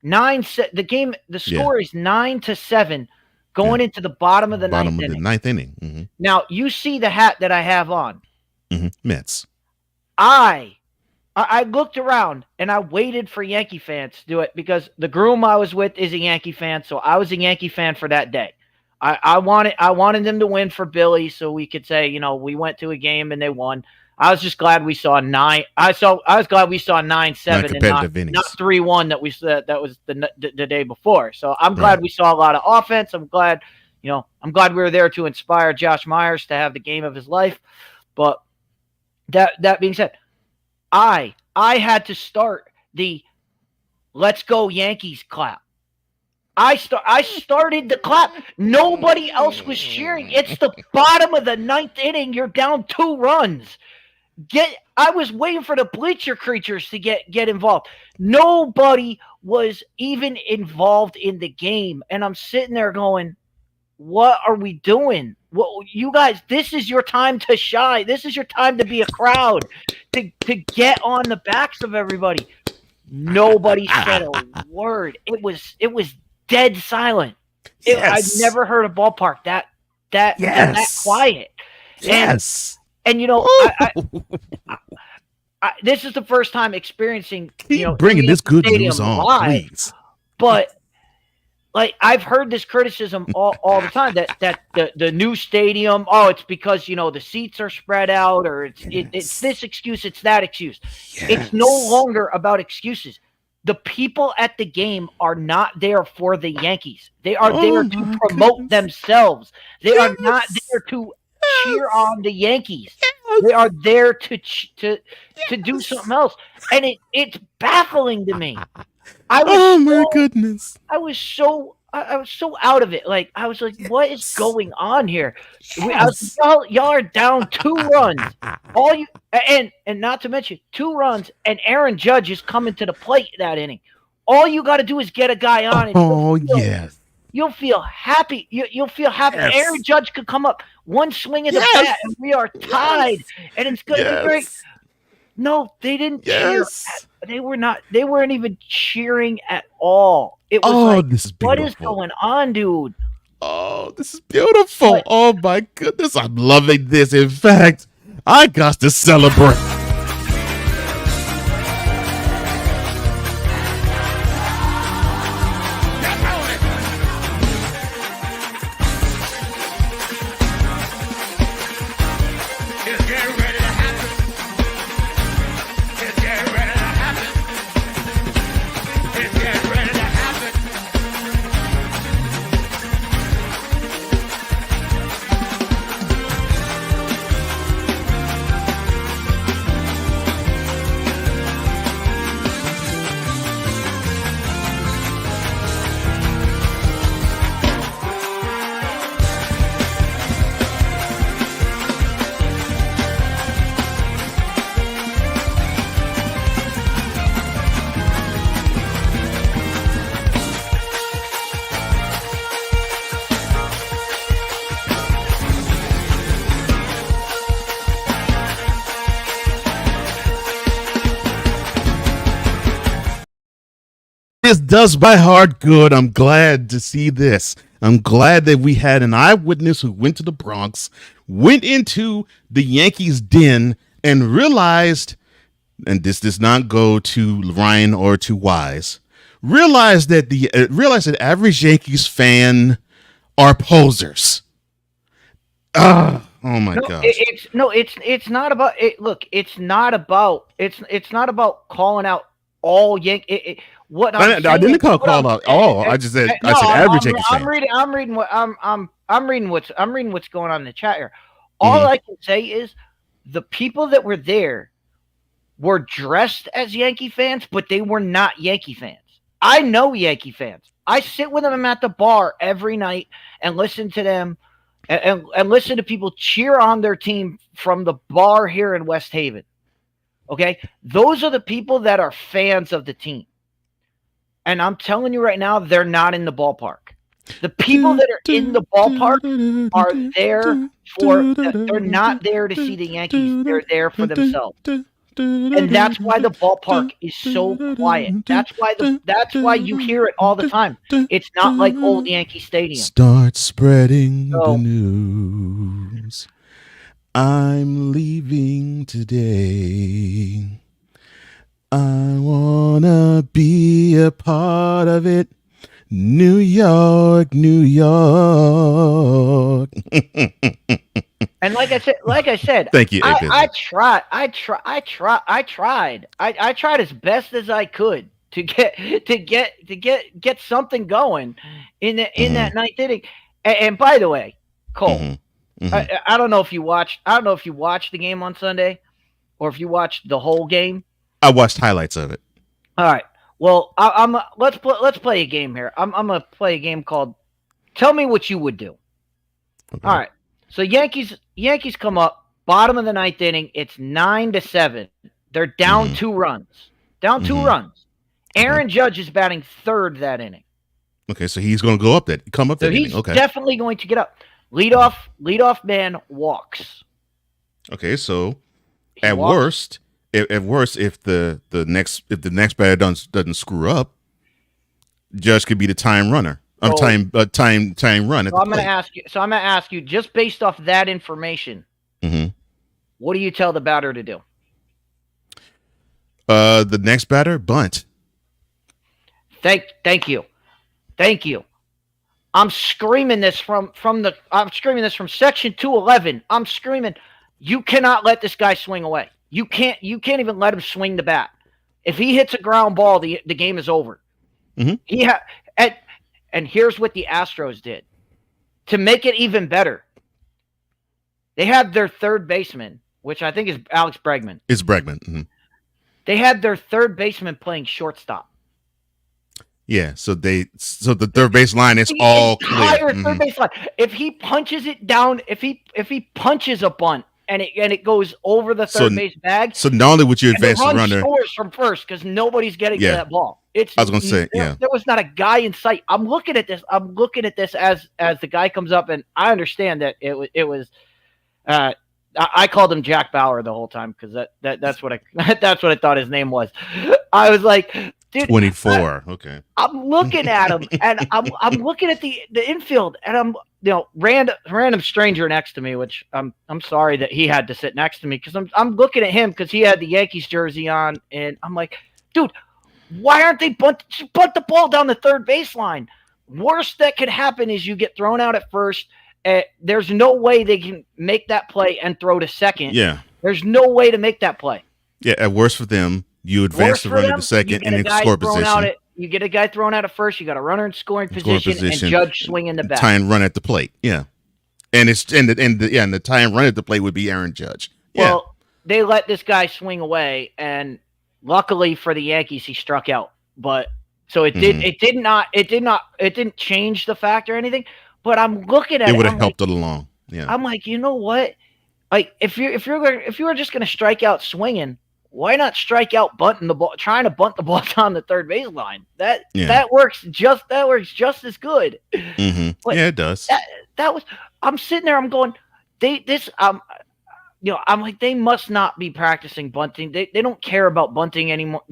The game, the score is 9-7 going into the bottom of the ninth inning. Mm-hmm. Now, you see the hat that I have on. Mm-hmm. Mets. I looked around and I waited for Yankee fans to do it because the groom I was with is a Yankee fan, so I was a Yankee fan for that day. I wanted them to win for Billy, so we could say, we went to a game and they won. I was just glad we saw 9. I was glad we saw 9-7 and not 3-1 that was the day before. So I'm glad we saw a lot of offense. I'm glad we were there to inspire Josh Myers to have the game of his life. But that being said, I had to start the "Let's go Yankees" clap. I started the clap. Nobody else was cheering. It's the bottom of the ninth inning. You're down 2 runs. I was waiting for the bleacher creatures to get involved. Nobody was even involved in the game. And I'm sitting there going, what are we doing? Well, you guys, this is your time to shine. This is your time to be a crowd, to get on the backs of everybody. Nobody said a word. It was dead silent. I've never heard a ballpark that quiet. Yes. And this is the first time experiencing bringing this good news on, live, please. But I've heard this criticism all the time that the new stadium, it's because the seats are spread out, or it's this excuse, it's that excuse. Yes. It's no longer about excuses. The people at the game are not there for the Yankees. They are there to promote themselves. They are not there to cheer on the Yankees. They are there to do something else, and it's baffling to me. My goodness! I was so out of it. I was like, what is going on here? Y'all are down 2 runs. All you and not to mention 2 runs, and Aaron Judge is coming to the plate that inning. All you got to do is get a guy on, and you'll feel happy. You'll feel happy. Yes. Aaron Judge could come up one swing of the bat, and we are tied, and it's going to be great. No, they didn't cheer. They weren't even cheering at all. It was this is what is going on, dude? Oh, this is beautiful. Oh my goodness, I'm loving this. In fact, I got to celebrate. This does my heart good. I'm glad to see this. I'm glad that we had an eyewitness who went to the Bronx, went into the Yankees den, and realized, and this does not go to Ryan or to Wise, realized that average Yankees fan are posers. Oh my gosh. It's not about it. Look, it's not about calling out all Yankees. I didn't call out all. I just said I said average Yankees fan. I'm reading what's going on in the chat here. All I can say is the people that were there were dressed as Yankee fans, but they were not Yankee fans. I know Yankee fans. I sit with them at the bar every night and listen to them and listen to people cheer on their team from the bar here in West Haven. Okay? Those are the people that are fans of the team. And I'm telling you right now, they're not in the ballpark. The people that are in the ballpark are there they're not there to see the Yankees. They're there for themselves. And that's why the ballpark is so quiet. That's why you hear it all the time. It's not like old Yankee Stadium. Start spreading the news. I'm leaving today. I wanna be a part of it. New York, New York. And like I said, thank you. I tried as best as I could to get something going in that ninth inning. And by the way, Cole, I don't know if you watched the game on Sunday, or if you watched the whole game. I watched highlights of it. All right. Well, let's play a game here. I'm gonna play a game called "Tell Me What You Would Do." Okay. All right. So Yankees come up, bottom of the ninth inning. It's 9-7. They're down 2 runs. Down 2 runs. Aaron Judge is batting third that inning. Okay, so he's going to go up that. Come up that inning. Okay. Definitely going to get up. Leadoff man walks. Okay, so at worst, if the next batter doesn't screw up, Judge could be the time runner. Time run. At I'm going to ask you, just based off that information, what do you tell the batter to do? The next batter, bunt. Thank you. I'm screaming this from section 211. I'm screaming, you cannot let this guy swing away. You can't even let him swing the bat. If he hits a ground ball, the game is over. And here's what the Astros did. To make it even better, they had their third baseman, which I think is Alex Bregman. It's Bregman. Mm-hmm. They had their third baseman playing shortstop. Yeah, so the third base line is all clear. Third base line. If he punches it down, if he punches a bunt and it goes over the third base bag. So not only would you advance the runner, scores from first because nobody's getting to that ball. I was going to say, there was not a guy in sight. I'm looking at this as the guy comes up, and I understand that it was. I called him Jack Bauer the whole time because that's what I thought his name was. I was like, dude, 24. Okay. I'm looking at him, and I'm looking at the infield, and I'm random stranger next to me, which I'm sorry that he had to sit next to me because I'm looking at him because he had the Yankees jersey on, and I'm like, dude, why aren't they bunt the ball down the third baseline? Worst that could happen is you get thrown out at first. There's no way they can make that play and throw to second. Yeah. There's no way to make that play. Yeah, at worst for them, you advance the runner to second and in score position. You get a guy thrown out at first. You got a runner in scoring position and Judge swinging the bat. Tie and run at the plate. Yeah, and the tie and run at the plate would be Aaron Judge. Yeah. Well, they let this guy swing away, and luckily for the Yankees, he struck out. But so it didn't change the fact or anything. But I'm looking at it. It would have helped it along. Yeah. I'm like, you know what? Like if you were just going to strike out swinging, why not strike out bunting the ball, trying to bunt the ball down the third baseline? That works just as good. Mm-hmm. Yeah, it does. That was. I'm sitting there. I'm going. I'm like, they must not be practicing bunting. They don't care about bunting anymore.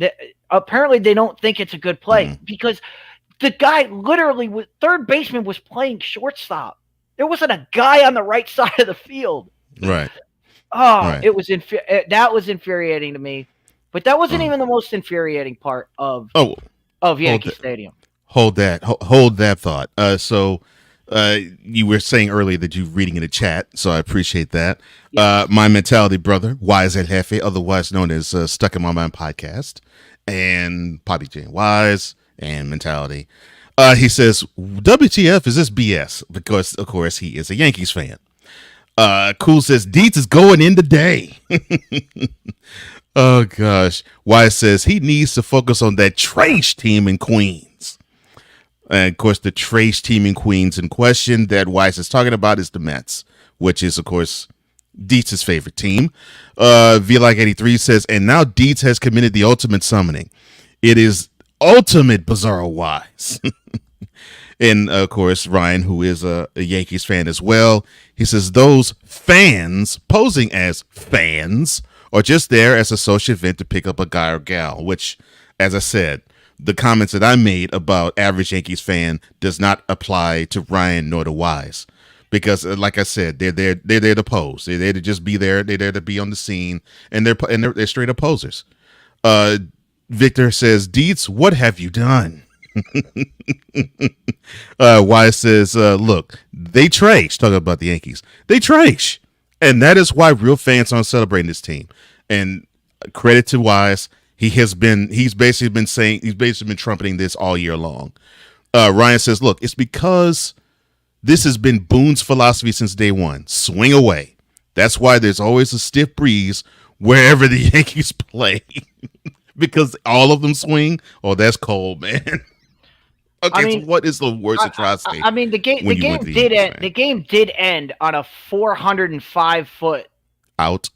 Apparently, they don't think it's a good play because the guy literally third baseman was playing shortstop. There wasn't a guy on the right side of the field. Right. Oh, right. It was that was infuriating to me, but that wasn't even the most infuriating part of Yankee Stadium. Hold that thought. So you were saying earlier that you're reading in the chat, so I appreciate that. Yes. My mentality brother, Wise El Jefe, otherwise known as Stuck in My Mind podcast, and Poppy Jane Wise and Mentality. He says, WTF is this BS? Because, of course, he is a Yankees fan. Cool says, Deets is going in today. Oh, gosh. Wise says he needs to focus on that trash team in Queens. And, of course, the trash team in Queens in question that Wise is talking about is the Mets, which is, of course, Dietz's favorite team. V-Like83 says, and now Dietz has committed the ultimate summoning. It is ultimate Bizarro Wise. And, of course, Ryan, who is a Yankees fan as well, he says those fans posing as fans are just there as a social event to pick up a guy or gal, which, as I said, the comments that I made about average Yankees fan does not apply to Ryan nor to Wise. Because, like I said, they're there to pose. They're there to just be there. They're there to be on the scene, and they're straight up posers. Victor says, Dietz, what have you done? Wise says, look, they trash. Talking about the Yankees, they trash, and that is why real fans aren't celebrating this team. And credit to Wise, he's basically been trumpeting this all year long. Ryan says, look, it's because this has been Boone's philosophy since day one. Swing away. That's why there's always a stiff breeze wherever the Yankees play. Because all of them swing. Oh, that's cold, man. Okay, so what is the worst atrocity? I mean, the game did end on a 405-foot out.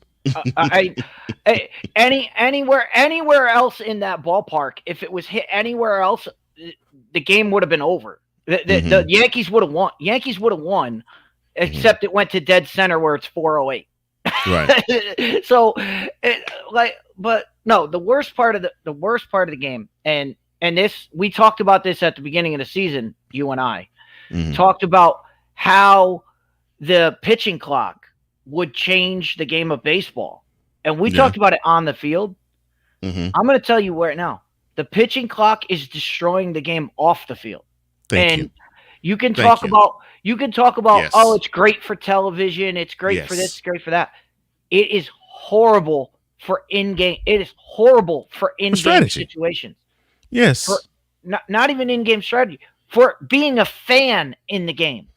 Anywhere else in that ballpark, if it was hit anywhere else, the game would have been over. The Yankees would have won. Except it went to dead center where it's 408. Right. So, but no, the worst part of the game, and this, we talked about this at the beginning of the season. You and I talked about how the pitching clock would change the game of baseball, and we talked about it on the field. I'm going to tell you right now, the pitching clock is destroying the game off the field. You can talk about yes. Oh, it's great for television, it's great for this, it's great for that. It is horrible for in-game. It is horrible for in-game situations. Yes. For not even in-game strategy, for being a fan in the game.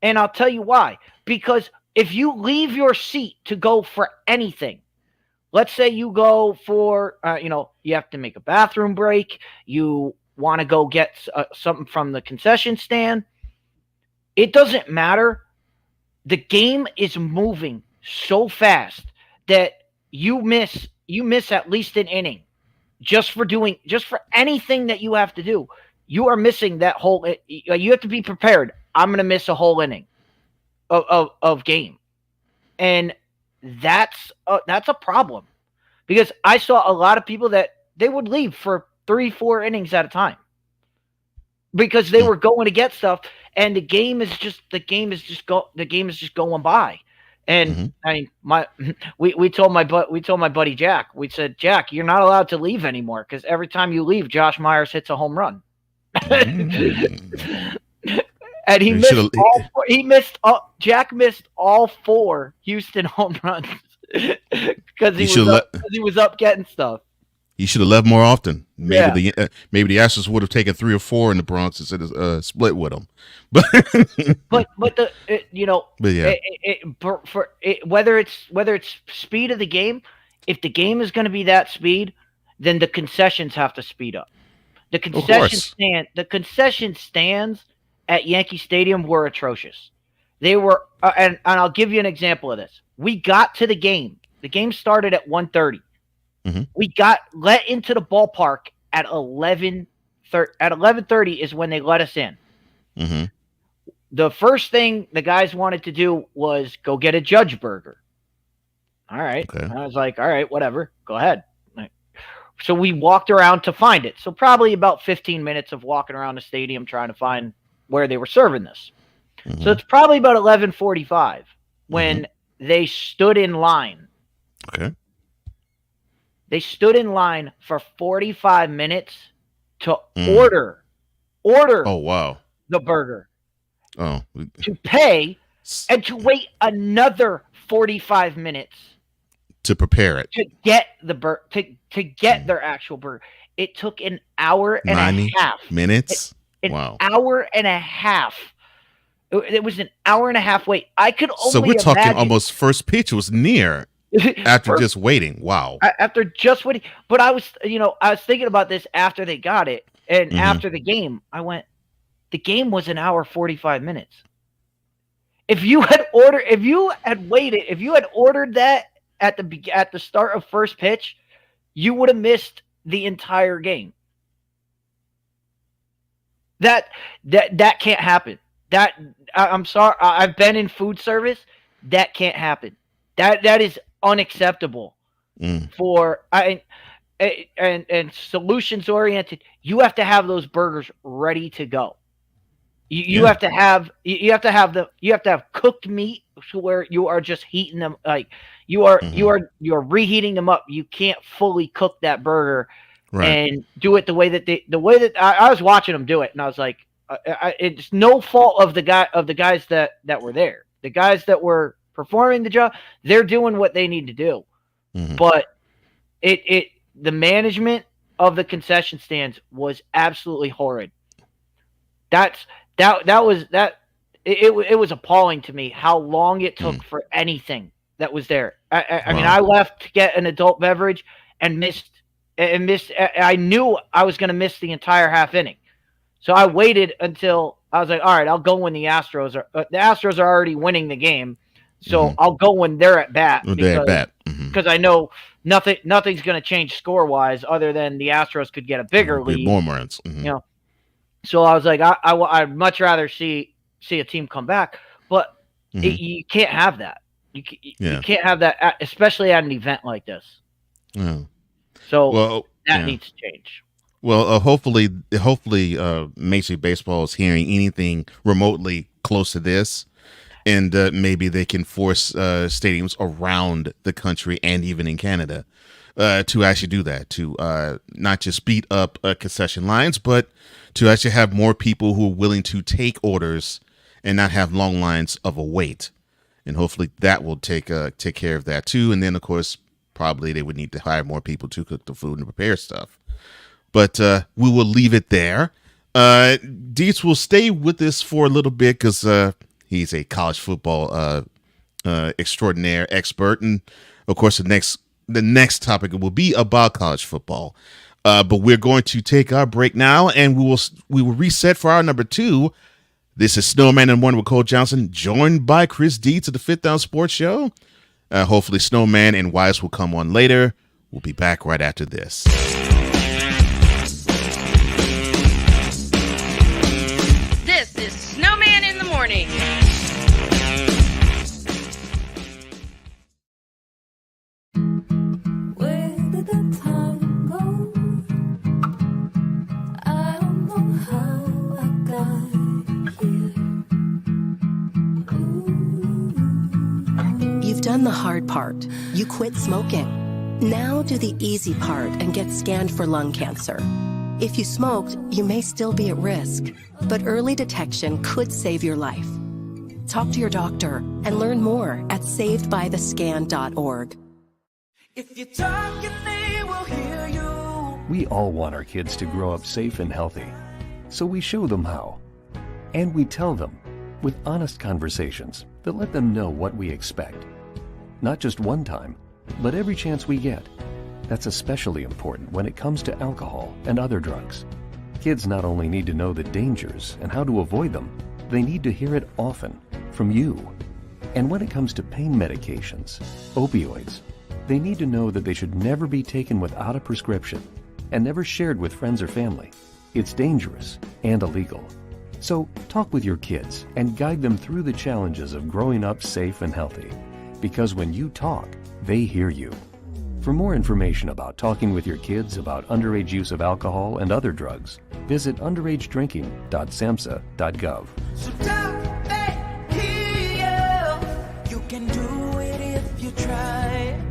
And I'll tell you why. Because if you leave your seat to go for anything, let's say you go for, you have to make a bathroom break, you want to go get something from the concession stand, it doesn't matter. The game is moving so fast that you miss at least an inning just for anything that you have to do. You are missing that whole. You have to be prepared. I'm going to miss a whole inning of game, and that's a problem, because I saw a lot of people that they would leave for 3-4 innings at a time because they were going to get stuff, and the game is just going by. And I mean, we told my buddy Jack, we said, Jack, you're not allowed to leave anymore, because every time you leave, Josh Myers hits a home run. And Jack missed all 4 Houston home runs because he was up getting stuff. He should have left more often. Maybe the Astros would have taken 3 or 4 in the Bronx instead of split with them. But whether it's speed of the game, if the game is going to be that speed, then the concessions have to speed up. The concession stands at Yankee Stadium were atrocious. They were, and I'll give you an example of this. We got to the game. The game started at 1:30. We got let into the ballpark at 11:30. At 11:30 is when they let us in. The first thing the guys wanted to do was go get a Judge burger. All right. Okay. I was like, all right, whatever. Go ahead. So we walked around to find it. So probably about 15 minutes of walking around the stadium trying to find where they were serving this. So it's probably about 11:45 when they stood in line. Okay. They stood in line for 45 minutes to order. Oh, wow. The burger. Oh. To pay and to wait another 45 minutes to prepare it. To get the to get their actual burger. It took an hour and 90 a half. Minutes? Wow. Hour and a half. It was an hour and a half wait. I could only So we're talking imagine. almost first pitch was near after just waiting. Wow. After just waiting. But I was thinking about this after they got it. And after the game, I went, the game was an hour 45 minutes. If you had ordered that at the start of first pitch, you would have missed the entire game. That can't happen. I'm sorry. I've been in food service. That can't happen. That is unacceptable. And solutions oriented. You have to have those burgers ready to go. You have to have cooked meat to where you are just heating them, like you are reheating them up. You can't fully cook that burger and do it the way that I was watching them do it, and I was like, it's no fault of the guys that were there. The guys that were performing the job, they're doing what they need to do. But the management of the concession stands was absolutely horrid. It was appalling to me how long it took for anything that was there. I mean, I left to get an adult beverage and missed. I knew I was going to miss the entire half inning, so I waited until I was like, all right, I'll go when the Astros are already winning the game, so I'll go when they're at bat because I know nothing's going to change score wise other than the Astros could get a bigger lead, more runs, you know. So I was like, I'd much rather see a team come back, but you can't have that. You can't have that, especially at an event like this. Yeah. So that needs to change. Well, hopefully, Major League Baseball is hearing anything remotely close to this, and maybe they can force stadiums around the country and even in Canada to actually do that, to not just speed up concession lines, but to actually have more people who are willing to take orders and not have long lines of a wait. And hopefully that will take care of that too. And then, of course, probably they would need to hire more people to cook the food and prepare stuff. But we will leave it there. Dietz will stay with us for a little bit because he's a college football extraordinaire expert. And, of course, the next topic will be about college football. But we're going to take our break now, and we will reset for our number 2. This is Snowman and One with Cole Johnson, joined by Chris Dietz of the Fifth Down Sports Show. Hopefully Snowman and Wise will come on later. We'll be back right after this. This is Snowman in the Morning. Where did the time go? I don't know how I got here. You've done the hard part. You quit smoking. Now do the easy part and get scanned for lung cancer. If you smoked, you may still be at risk, but early detection could save your life. Talk to your doctor and learn more at savedbythescan.org. If you're talking, they will hear you. We all want our kids to grow up safe and healthy, so we show them how. And we tell them with honest conversations that let them know what we expect. Not just one time, but every chance we get. That's especially important when it comes to alcohol and other drugs. Kids not only need to know the dangers and how to avoid them, they need to hear it often from you. And when it comes to pain medications, opioids, they need to know that they should never be taken without a prescription and never shared with friends or family. It's dangerous and illegal. So talk with your kids and guide them through the challenges of growing up safe and healthy. Because when you talk, they hear you. For more information about talking with your kids about underage use of alcohol and other drugs, visit underagedrinking.samhsa.gov. So talk, they hear you. You can do it if you try.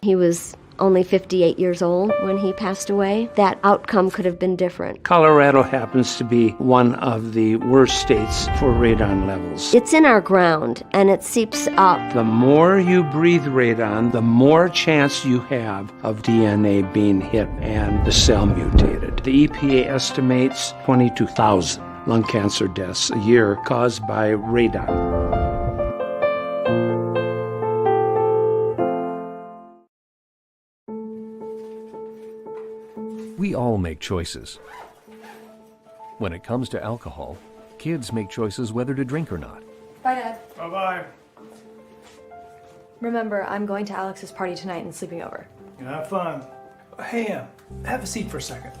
He was only 58 years old when he passed away. That outcome could have been different. Colorado happens to be one of the worst states for radon levels. It's in our ground, and it seeps up. The more you breathe radon, the more chance you have of DNA being hit and the cell mutated. The EPA estimates 22,000 lung cancer deaths a year caused by radon. We all make choices. When it comes to alcohol, kids make choices whether to drink or not. Bye, Dad. Bye-bye. Remember, I'm going to Alex's party tonight and sleeping over. Have fun. Hey, have a seat for a second.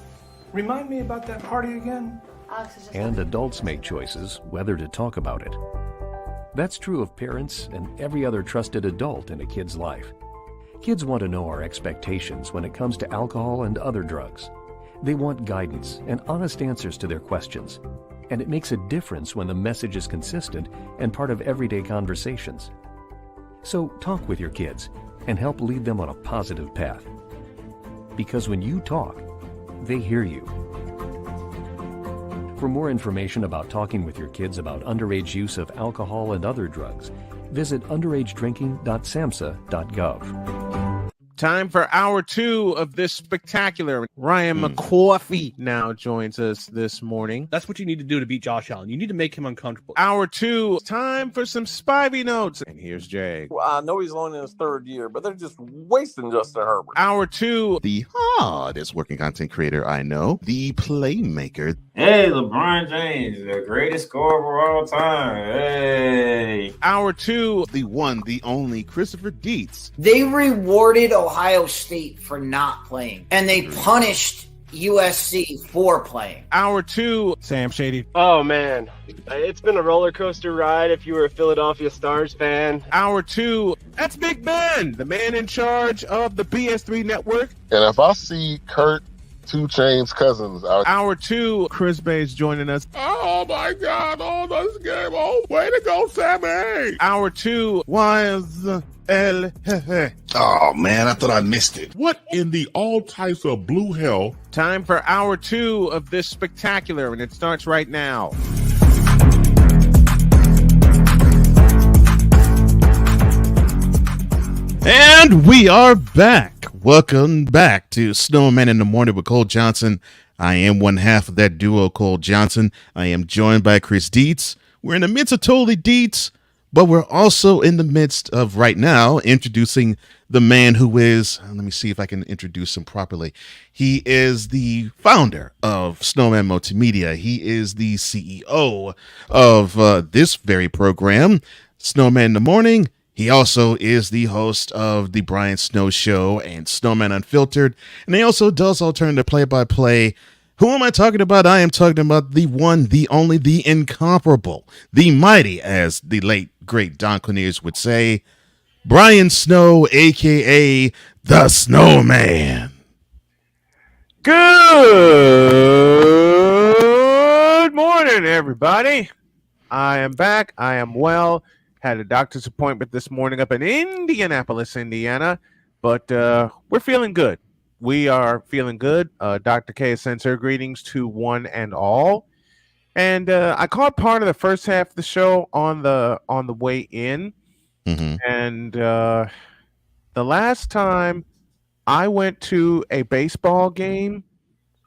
Remind me about that party again? Alex is just... And adults make choices whether to talk about it. That's true of parents and every other trusted adult in a kid's life. Kids want to know our expectations when it comes to alcohol and other drugs. They want guidance and honest answers to their questions. And it makes a difference when the message is consistent and part of everyday conversations. So talk with your kids and help lead them on a positive path. Because when you talk, they hear you. For more information about talking with your kids about underage use of alcohol and other drugs, visit underagedrinking.samhsa.gov. Time for hour 2 of this spectacular. Ryan McCoffey now joins us this morning. That's what you need to do to beat Josh Allen. You need to make him uncomfortable. Hour 2, time for some Spivey notes. And here's Jay. Well, I know he's only in his 3rd year, but they're just wasting Justin Herbert. Hour 2, the hardest working content creator I know, the playmaker. Hey, LeBron James, the greatest scorer of all time. Hey. Hour 2, the one, the only Christopher Dietz. They rewarded Ohio State for not playing, and they punished USC for playing. Hour 2, Sam Shady. Oh, man. It's been a roller coaster ride if you were a Philadelphia Stars fan. Hour 2, that's Big Ben, the man in charge of the BS3 network. And if I see Kurt 2 Chainz Cousins out. Hour 2, Chris Bay's joining us. Oh my God, this game. Oh, way to go, Sammy. Hour 2, was El Jefe. Oh man, I thought I missed it. What in the all types of blue hell? Time for hour 2 of this spectacular, and it starts right now. And we are back. Welcome back to Snowman in the Morning with Cole Johnson. I am one half of that duo, Cole Johnson. I am joined by Chris Dietz. We're in the midst of Totally Dietz, but we're also in the midst of, right now, introducing the man who is, let me see if I can introduce him properly. He is the founder of Snowman Multimedia. He is the CEO of this very program, Snowman in the Morning. He also is the host of the Brian Snow Show and Snowman Unfiltered, and he also does alternative play-by-play. Who am I talking about? I am talking about the one, the only, the incomparable, the mighty, as the late, great Don Cornelius would say, Brian Snow, a.k.a. the Snowman. Good morning, everybody. I am back. I am well. Had a doctor's appointment this morning up in Indianapolis, Indiana, but we're feeling good. We are feeling good. Dr. K sends her greetings to one and all. And I caught part of the first half of the show on the way in. Mm-hmm. And the last time I went to a baseball game,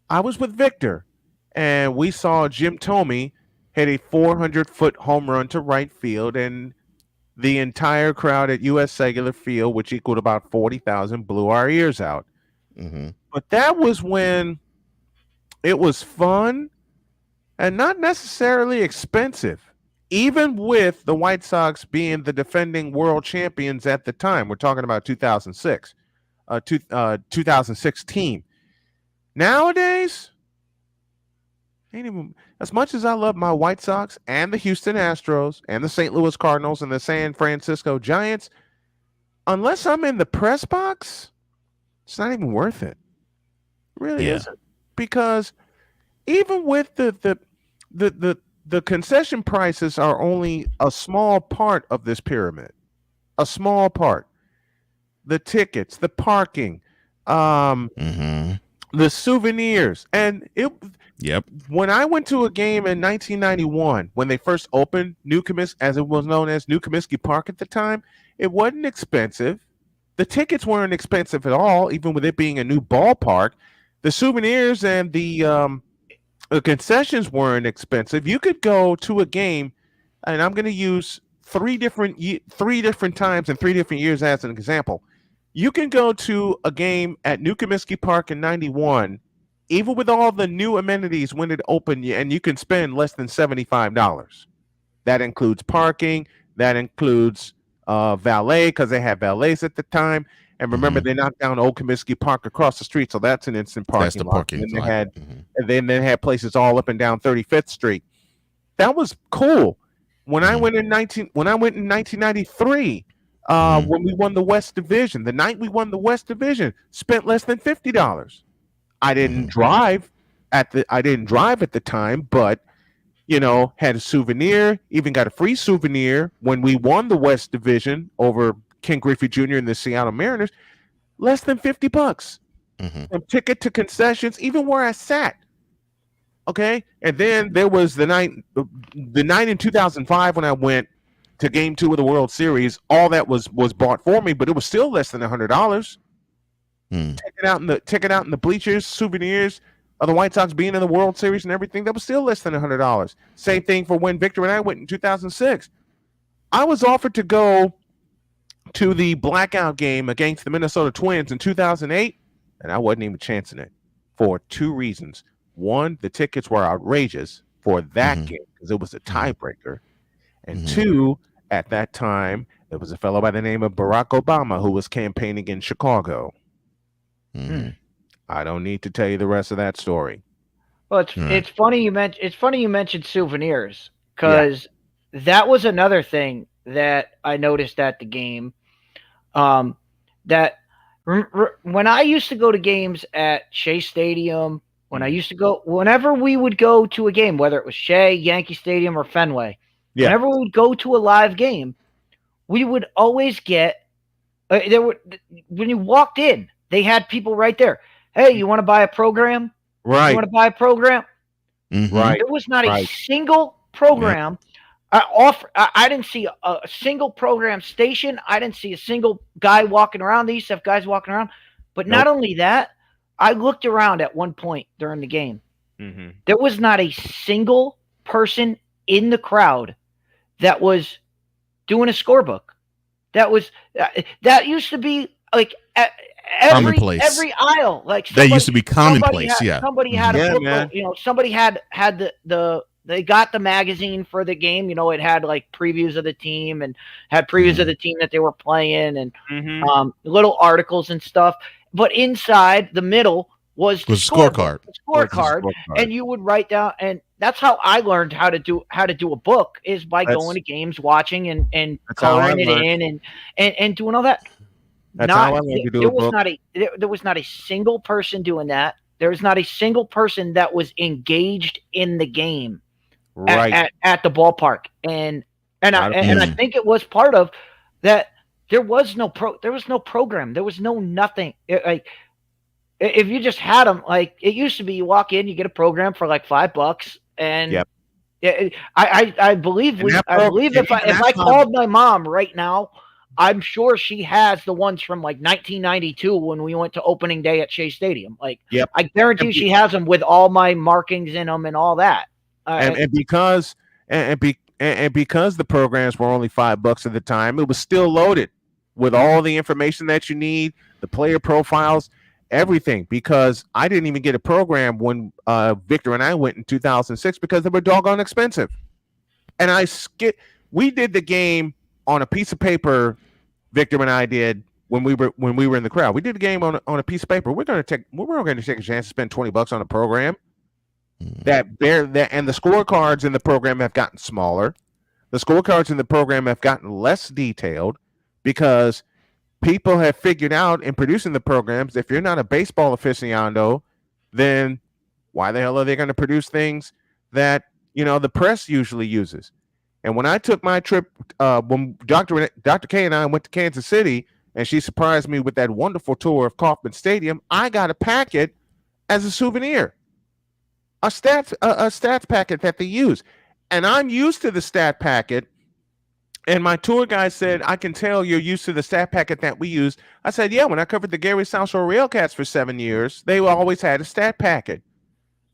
I was with Victor, and we saw Jim Thome hit a 400-foot home run to right field, and the entire crowd at U.S. Cellular Field, which equaled about 40,000, blew our ears out. Mm-hmm. But that was when it was fun and not necessarily expensive, even with the White Sox being the defending world champions at the time. We're talking about 2016. Nowadays, ain't even, as much as I love my White Sox and the Houston Astros and the St. Louis Cardinals and the San Francisco Giants, unless I'm in the press box, it's not even worth it. It really isn't. Because even with the concession prices are only a small part of this pyramid. A small part. The tickets, the parking, the souvenirs. And when I went to a game in 1991, when they first opened New Comiskey, as it was known as New Comiskey Park at the time, it wasn't expensive. The tickets weren't expensive at all, even with it being a new ballpark. The souvenirs and the concessions weren't expensive. You could go to a game, and I'm going to use three different times in 3 different years as an example. You can go to a game at New Comiskey Park in 91, even with all the new amenities when it opened, and you can spend less than $75. That includes parking. That includes valet, because they had valets at the time. And remember, they knocked down Old Comiskey Park across the street, so that's an instant parking. That's the lot. parking And lot. then they had places all up and down 35th Street. That was cool. When I went in 1993, when we won the West Division, the night we won the West Division, spent less than $50. I didn't drive at the time, but had a souvenir, even got a free souvenir when we won the West Division over Ken Griffey Jr. and the Seattle Mariners. Less than $50. From ticket to concessions, even where I sat. Okay, and then there was the night in 2005 when I went to Game 2 of the World Series. All that was bought for me, but it was still less than $100. Ticket out in the bleachers, souvenirs of the White Sox being in the World Series and everything. That was still less than $100. Same thing for when Victor and I went in 2006. I was offered to go to the blackout game against the Minnesota Twins in 2008, and I wasn't even chancing it for two reasons. One, the tickets were outrageous for that game because it was a tiebreaker. And two, at that time, there was a fellow by the name of Barack Obama who was campaigning in Chicago. I don't need to tell you the rest of that story. Well, it's funny you mentioned souvenirs, because that was another thing that I noticed at the game. That when I used to go to games at Shea Stadium, whenever we would go to a game, whether it was Shea, Yankee Stadium, or Fenway, whenever we would go to a live game, we would always get when you walked in, they had people right there. Hey, you want to buy a program? Right. You want to buy a program? Right. There was not a single program I didn't see a single program station. I didn't see a single guy walking around. They used to have guys walking around. But not only that, I looked around at one point during the game. There was not a single person in the crowd that was doing a scorebook. That used to be like every aisle. Like that used to be commonplace. Somebody had a book. Somebody had they got the magazine for the game. It had like previews of the team and had previews of the team that they were playing and little articles and stuff. But inside the middle was the scorecard. And you would write down, and that's how I learned how to do a book, is by going to games, watching and coloring it in and doing all that. That's how I learned to do a book. There was not a single person doing that. There was not a single person that was engaged in the game at the ballpark. And I think it was part of that. There was no program. There was nothing. If you just had them, like it used to be, you walk in, you get a program for like $5, and I believe if I called my mom right now, I'm sure she has the ones from like 1992 when we went to opening day at Shea Stadium. Like, I guarantee you she has them with all my markings in them and all that. And because the programs were only $5 at the time, it was still loaded with all the information that you need, the player profiles, everything. Because I didn't even get a program when Victor and I went in 2006 because they were doggone expensive. And we did the game on a piece of paper. Victor and I did when we were in the crowd. We did a game on a piece of paper. We're going to take a chance to spend $20 on a program and the scorecards in the program have gotten smaller. The scorecards in the program have gotten less detailed because people have figured out in producing the programs, if you're not a baseball aficionado, then why the hell are they going to produce things that the press usually uses? And when I took my trip, when Dr. K and I went to Kansas City, and she surprised me with that wonderful tour of Kauffman Stadium, I got a packet as a souvenir, a stats packet that they use. And I'm used to the stat packet. And my tour guide said, I can tell you're used to the stat packet that we use. I said, yeah, when I covered the Gary South Shore Railcats for 7 years, they always had a stat packet.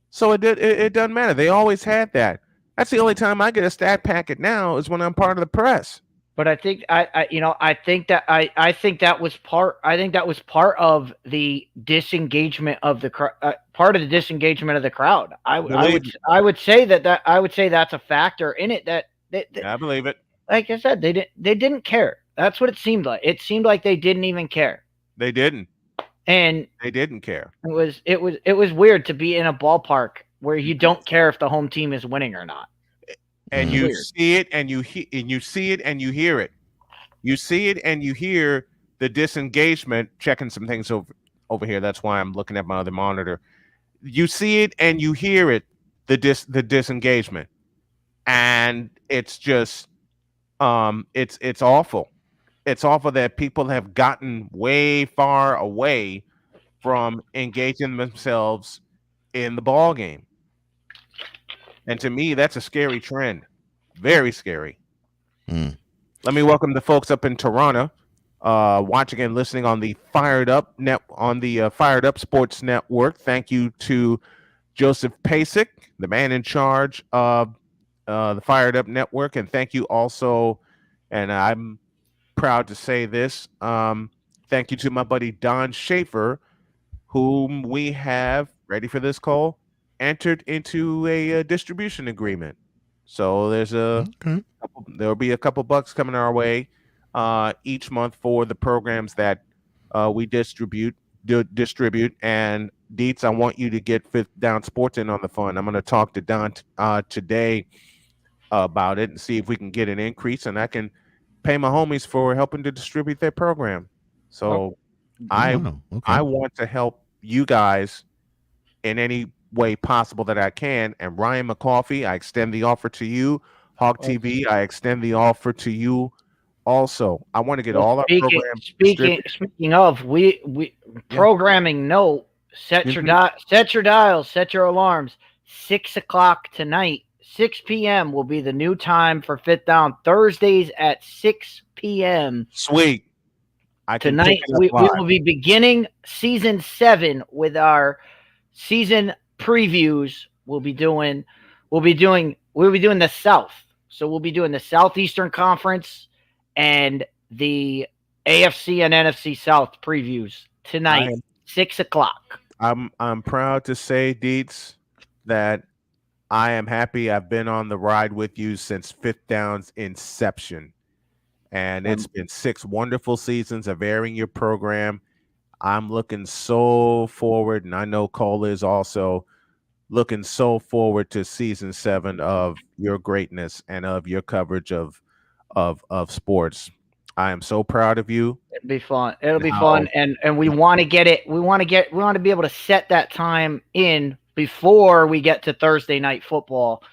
So it doesn't matter. They always had that. That's the only time I get a stat packet now is when I'm part of the press. But I think I think that was part of the disengagement of the crowd. I would say that's a factor in it, that I believe it. Like I said, they didn't care. That's what it seemed like. It seemed like they didn't even care. They didn't. And they didn't care. It was weird to be in a ballpark where you don't care if the home team is winning or not. And you see it, and you see it, and you hear it. You see it, and you hear the disengagement. Checking some things over here. That's why I'm looking at my other monitor. You see it, and you hear it. The disengagement, and it's just, it's awful. It's awful that people have gotten way far away from engaging themselves in the ball game. And to me, that's a scary trend. Very scary. Let me welcome the folks up in Toronto, watching and listening on the Fired Up Fired Up Sports Network. Thank you to Joseph Pasek, the man in charge of the Fired Up Network, and thank you also, and I'm proud to say this, thank you to my buddy Don Schaefer, whom we have, ready for this, Cole, entered into a distribution agreement. So there's there'll be a couple bucks coming our way each month for the programs that we distribute. And Dietz, I want you to get Fifth Down Sports in on the fun. I'm going to talk to Don today about it and see if we can get an increase, and I can pay my homies for helping to distribute their program. So I want to help you guys in any way possible that I can. And Ryan McCoffey, I extend the offer to you. Hog TV, I extend the offer to you also. I want to get all our programs. Speaking of, we programming note, set your dials, set your alarms. 6 o'clock tonight, 6 p.m. will be the new time for Fifth Down. Thursdays at 6 p.m. Sweet. Tonight we will be beginning season 7 with our season previews. We'll be doing the South. So we'll be doing the Southeastern Conference and the AFC and NFC South previews tonight, 6 o'clock. I'm proud to say, Dietz, that I am happy I've been on the ride with you since Fifth Down's inception. And it's been 6 wonderful seasons of airing your program. I'm looking so forward, and I know Cole is also looking so forward to season 7 of your greatness and of your coverage of sports. I am so proud of you. It'll be fun. It'll be fun, and we want to get it. We want to be able to set that time in before we get to Thursday night football,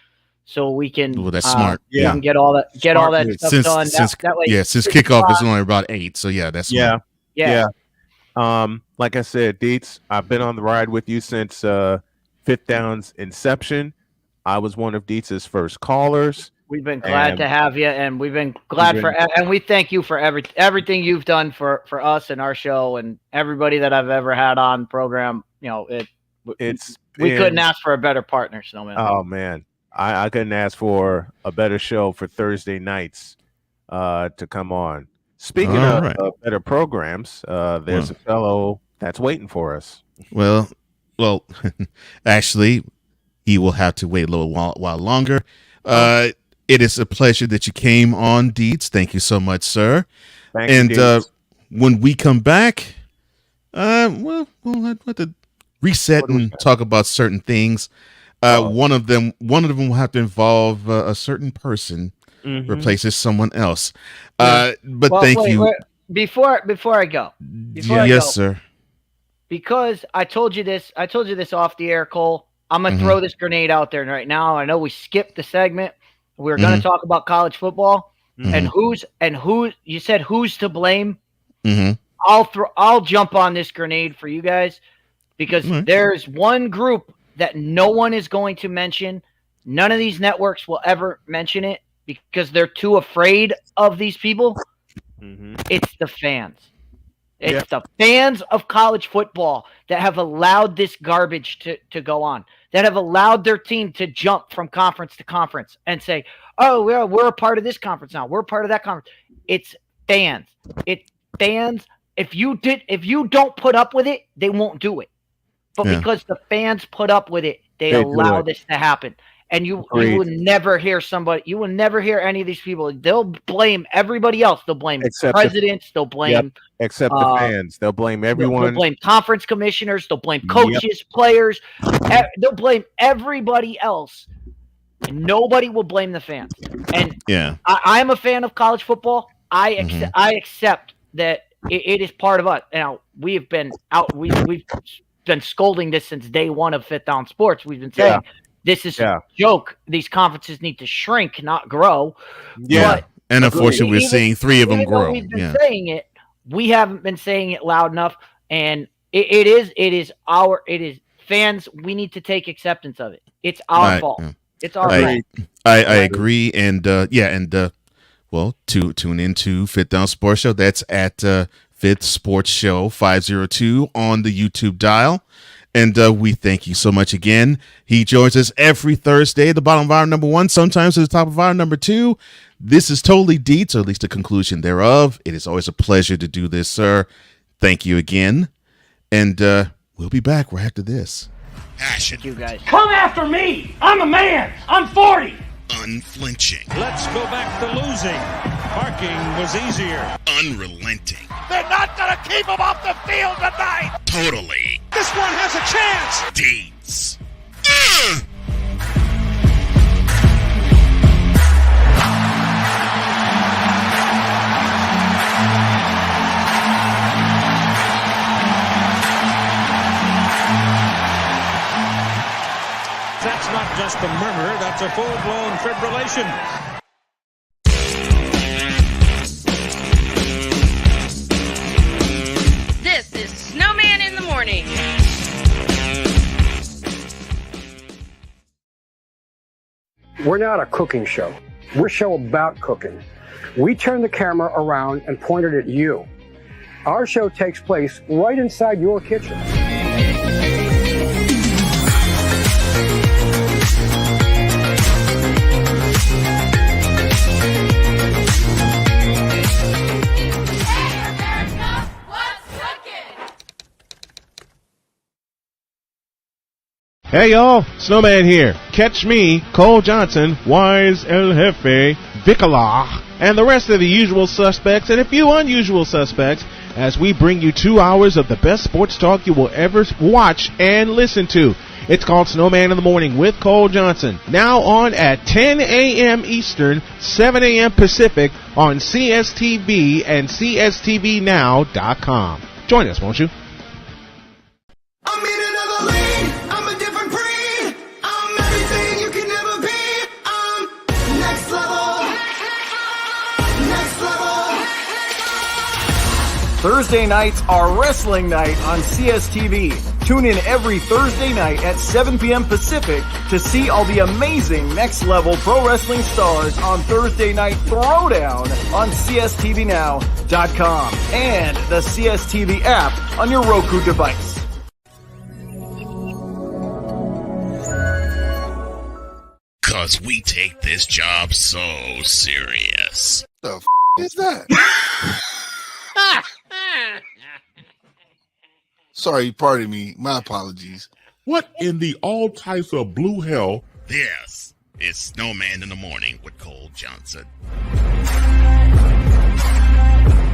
so we can. Well, that's smart. We can get all that stuff done. Since kickoff is only about 8, so yeah, that's smart. Yeah. Like I said, Dietz, I've been on the ride with you since Fifth Down's inception. I was one of Dietz's first callers. We've been glad to have you, and we've been glad and we thank you for everything you've done for us and our show and everybody that I've ever had on program. You know, we couldn't ask for a better partner, Snowman. Oh man, I couldn't ask for a better show for Thursday nights to come on. Speaking of better programs, there's a fellow that's waiting for us. Well, actually, he will have to wait a little while longer. It is a pleasure that you came on, Dietz. Thank you so much, sir. Thank you, when we come back, we'll have to reset and talk about certain things. One of them will have to involve a certain person replaces someone else. But thank you. Before I go. Yes, sir. Because I told you this off the air, Cole. I'm gonna throw this grenade out there right now. I know we skipped the segment. We were gonna talk about college football and who you said who's to blame. I'll jump on this grenade for you guys because there's one group that no one is going to mention. None of these networks will ever mention it because they're too afraid of these people. It's the fans. It's the fans of college football that have allowed this garbage to go on, that have allowed their team to jump from conference to conference and say, oh, we're a part of this conference now. We're a part of that conference. It's fans. It's fans. If you don't put up with it, they won't do it. But because the fans put up with it, they allow this to happen. And you Agreed. would never hear any of these people. They'll blame everybody else. They'll blame presidents. They'll blame except the fans. They'll blame everyone. They'll blame conference commissioners. They'll blame coaches, players. They'll blame everybody else. And nobody will blame the fans. And I'm a fan of college football. I accept that it is part of us. Now we've been been scolding this since day one of Fifth Down Sports. We've been saying this is a joke. These conferences need to shrink, not grow. Yeah, but and unfortunately, we're seeing 3 of them grow. We've been saying it. We haven't been saying it loud enough, and it is fans. We need to take acceptance of it. It's our fault. It's our fault. I agree, and well, tune into Fifth Down Sports Show. That's at Fifth Sports Show 502 on the YouTube dial. And we thank you so much again. He joins us every Thursday at the bottom of hour number 1, sometimes at the top of hour number 2. This is Totally Deets, or at least the conclusion thereof. It is always a pleasure to do this, sir. Thank you again. And we'll be back right after this. Passion. Thank you, guys. Come after me. I'm a man. I'm 40. Unflinching. Let's go back to losing. Parking was easier. Unrelenting. They're not going to keep him off the field tonight. Totally. This one has a chance. Deets. That's not just a murmur, that's a full-blown fibrillation. This is Snowman in the Morning. We're not a cooking show. We're a show about cooking. We turn the camera around and point it at you. Our show takes place right inside your kitchen. Hey y'all, Snowman here. Catch me, Cole Johnson, Wise El Jefe, Vicala, and the rest of the usual suspects and a few unusual suspects as we bring you 2 hours of the best sports talk you will ever watch and listen to. It's called Snowman in the Morning with Cole Johnson. Now on at 10 a.m. Eastern, 7 a.m. Pacific on CSTV and CSTVNow.com. Join us, won't you? Thursday nights are wrestling night on CSTV. Tune in every Thursday night at 7 p.m. Pacific to see all the amazing Next Level Pro Wrestling stars on Thursday Night Throwdown on CSTVNow.com and the CSTV app on your Roku device. Cause we take this job so serious. The f*** is that? Sorry, pardon me. My apologies. What in the all types of blue hell? This is Snowman in the Morning with Cole Johnson.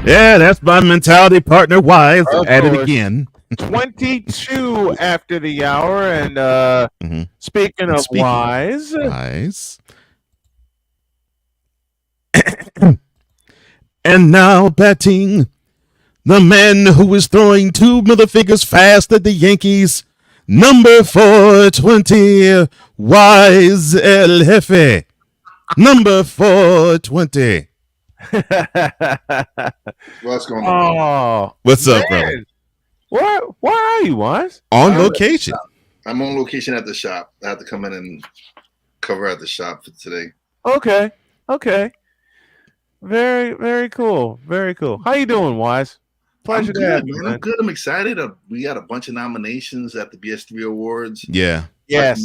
Yeah, that's my mentality partner, Wise. At it again. 22 after the hour, and speaking of Wise. And now batting, the man who is throwing 2 middle fingers fast at the Yankees, number 420, Wise El Jefe. Number 420. What's going on? Oh, what's up, brother? Where are you, Wise? On location. I'm on location at the shop. I have to come in and cover at the shop for today. Okay. Very, very cool. Very cool. How you doing, Wise? Pleasure to have you, man. I'm good. I'm excited. We got a bunch of nominations at the BS3 Awards. Yeah. Yes.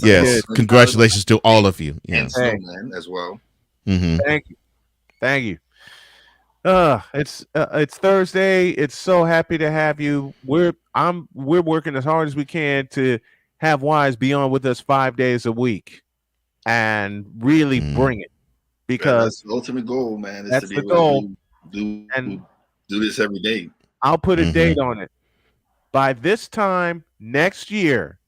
Yes. Congratulations to all of you. And Snowman as well. Mm-hmm. Thank you. It's Thursday. It's so happy to have you. We're working as hard as we can to have Wise be on with us 5 days a week and really bring it, because that's the ultimate goal, man. Is that's to be the able goal. to do this every day. I'll put a date on it. By this time next year,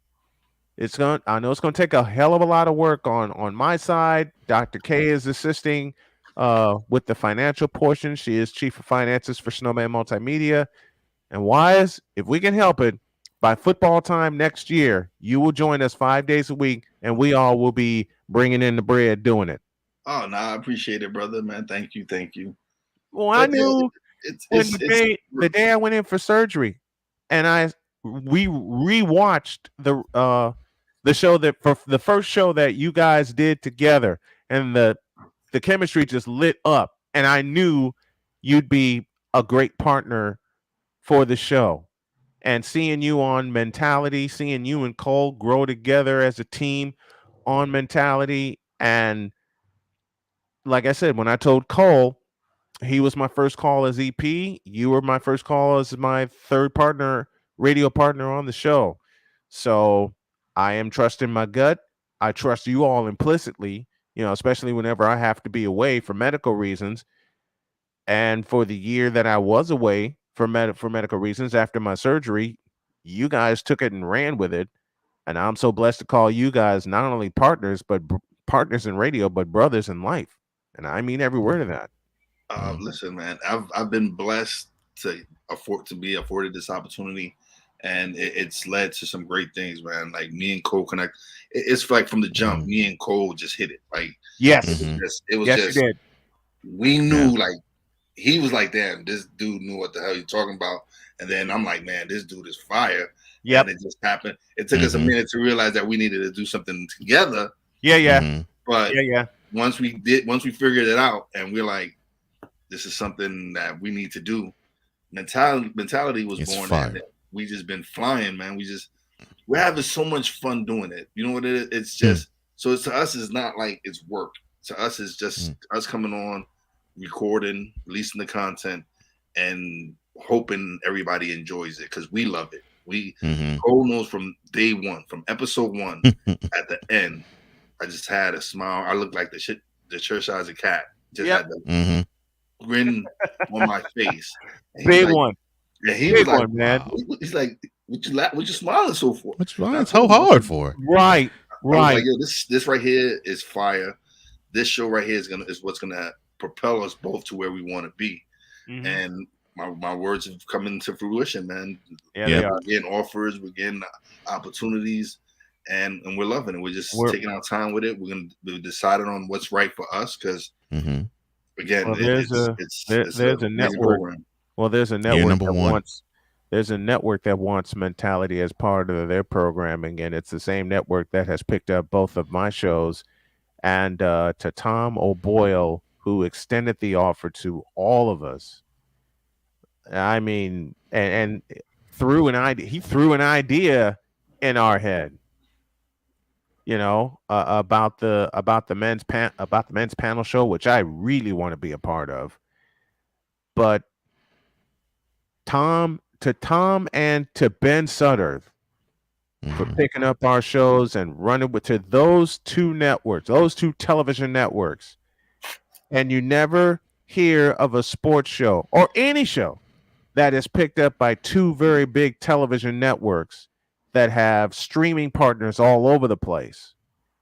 I know it's gonna take a hell of a lot of work on my side. Dr. K is assisting with the financial portion. She is chief of finances for Snowman Multimedia. And Wise, if we can help it, by football time next year, you will join us 5 days a week, and we all will be bringing in the bread doing it. Oh, no, I appreciate it, brother, man. Thank you. Well, I knew the day I went in for surgery, and we rewatched the show that for the first show that you guys did together, and the chemistry just lit up, and I knew you'd be a great partner for the show. And seeing you on Mentality, seeing you and Cole grow together as a team on Mentality, and like I said, when I told Cole he was my first call as EP, you were my first call as my third radio partner on the show. So I am trusting my gut. I trust you all implicitly, especially whenever I have to be away for medical reasons. And for the year that I was away for medical reasons after my surgery, you guys took it and ran with it. And I'm so blessed to call you guys not only partners, but partners in radio, but brothers in life. And I mean every word of that. Listen, man, I've been blessed to be afforded this opportunity, and it's led to some great things, man. Like me and Cole connect. It's like from the jump, me and Cole just hit it. Like yes, it was yes, just you did. We knew like he was like, damn, this dude knew what the hell he's talking about. And then I'm like, man, this dude is fire. Yeah, it just happened. It took us a minute to realize that we needed to do something together. Yeah. But once we figured it out, and we're like, this is something that we need to do. Mentality was born. And we just been flying, man. We're having so much fun doing it. You know what it is? It's just so to us, it's not like it's work. To us, it's just us coming on, recording, releasing the content, and hoping everybody enjoys it because we love it. Cole knows from day one, from episode 1 at the end. I just had a smile. I looked like the church-sized cat. Just had the grin on my face. Big one. Yeah, he Big was like, one, man. He's like, what you smiling so for? What's wrong? It's so hard for. Right. Like, yo, this right here is fire. This show right here is what's gonna propel us both to where we want to be. And my words have come into fruition, man. Yeah. We're getting offers, we're getting opportunities, and we're loving it. We're taking our time with it. We're deciding on what's right for us because again, there's a network. Program. Well, there's a network there's a network that wants Mentality as part of their programming, and it's the same network that has picked up both of my shows. And to Tom O'Boyle, who extended the offer to all of us. I mean, and threw an idea in our head, about the men's panel show, which I really want to be a part of. But to Tom and to Ben Sutter for picking up our shows and running to those two television networks. And you never hear of a sports show or any show that is picked up by two very big television networks that have streaming partners all over the place.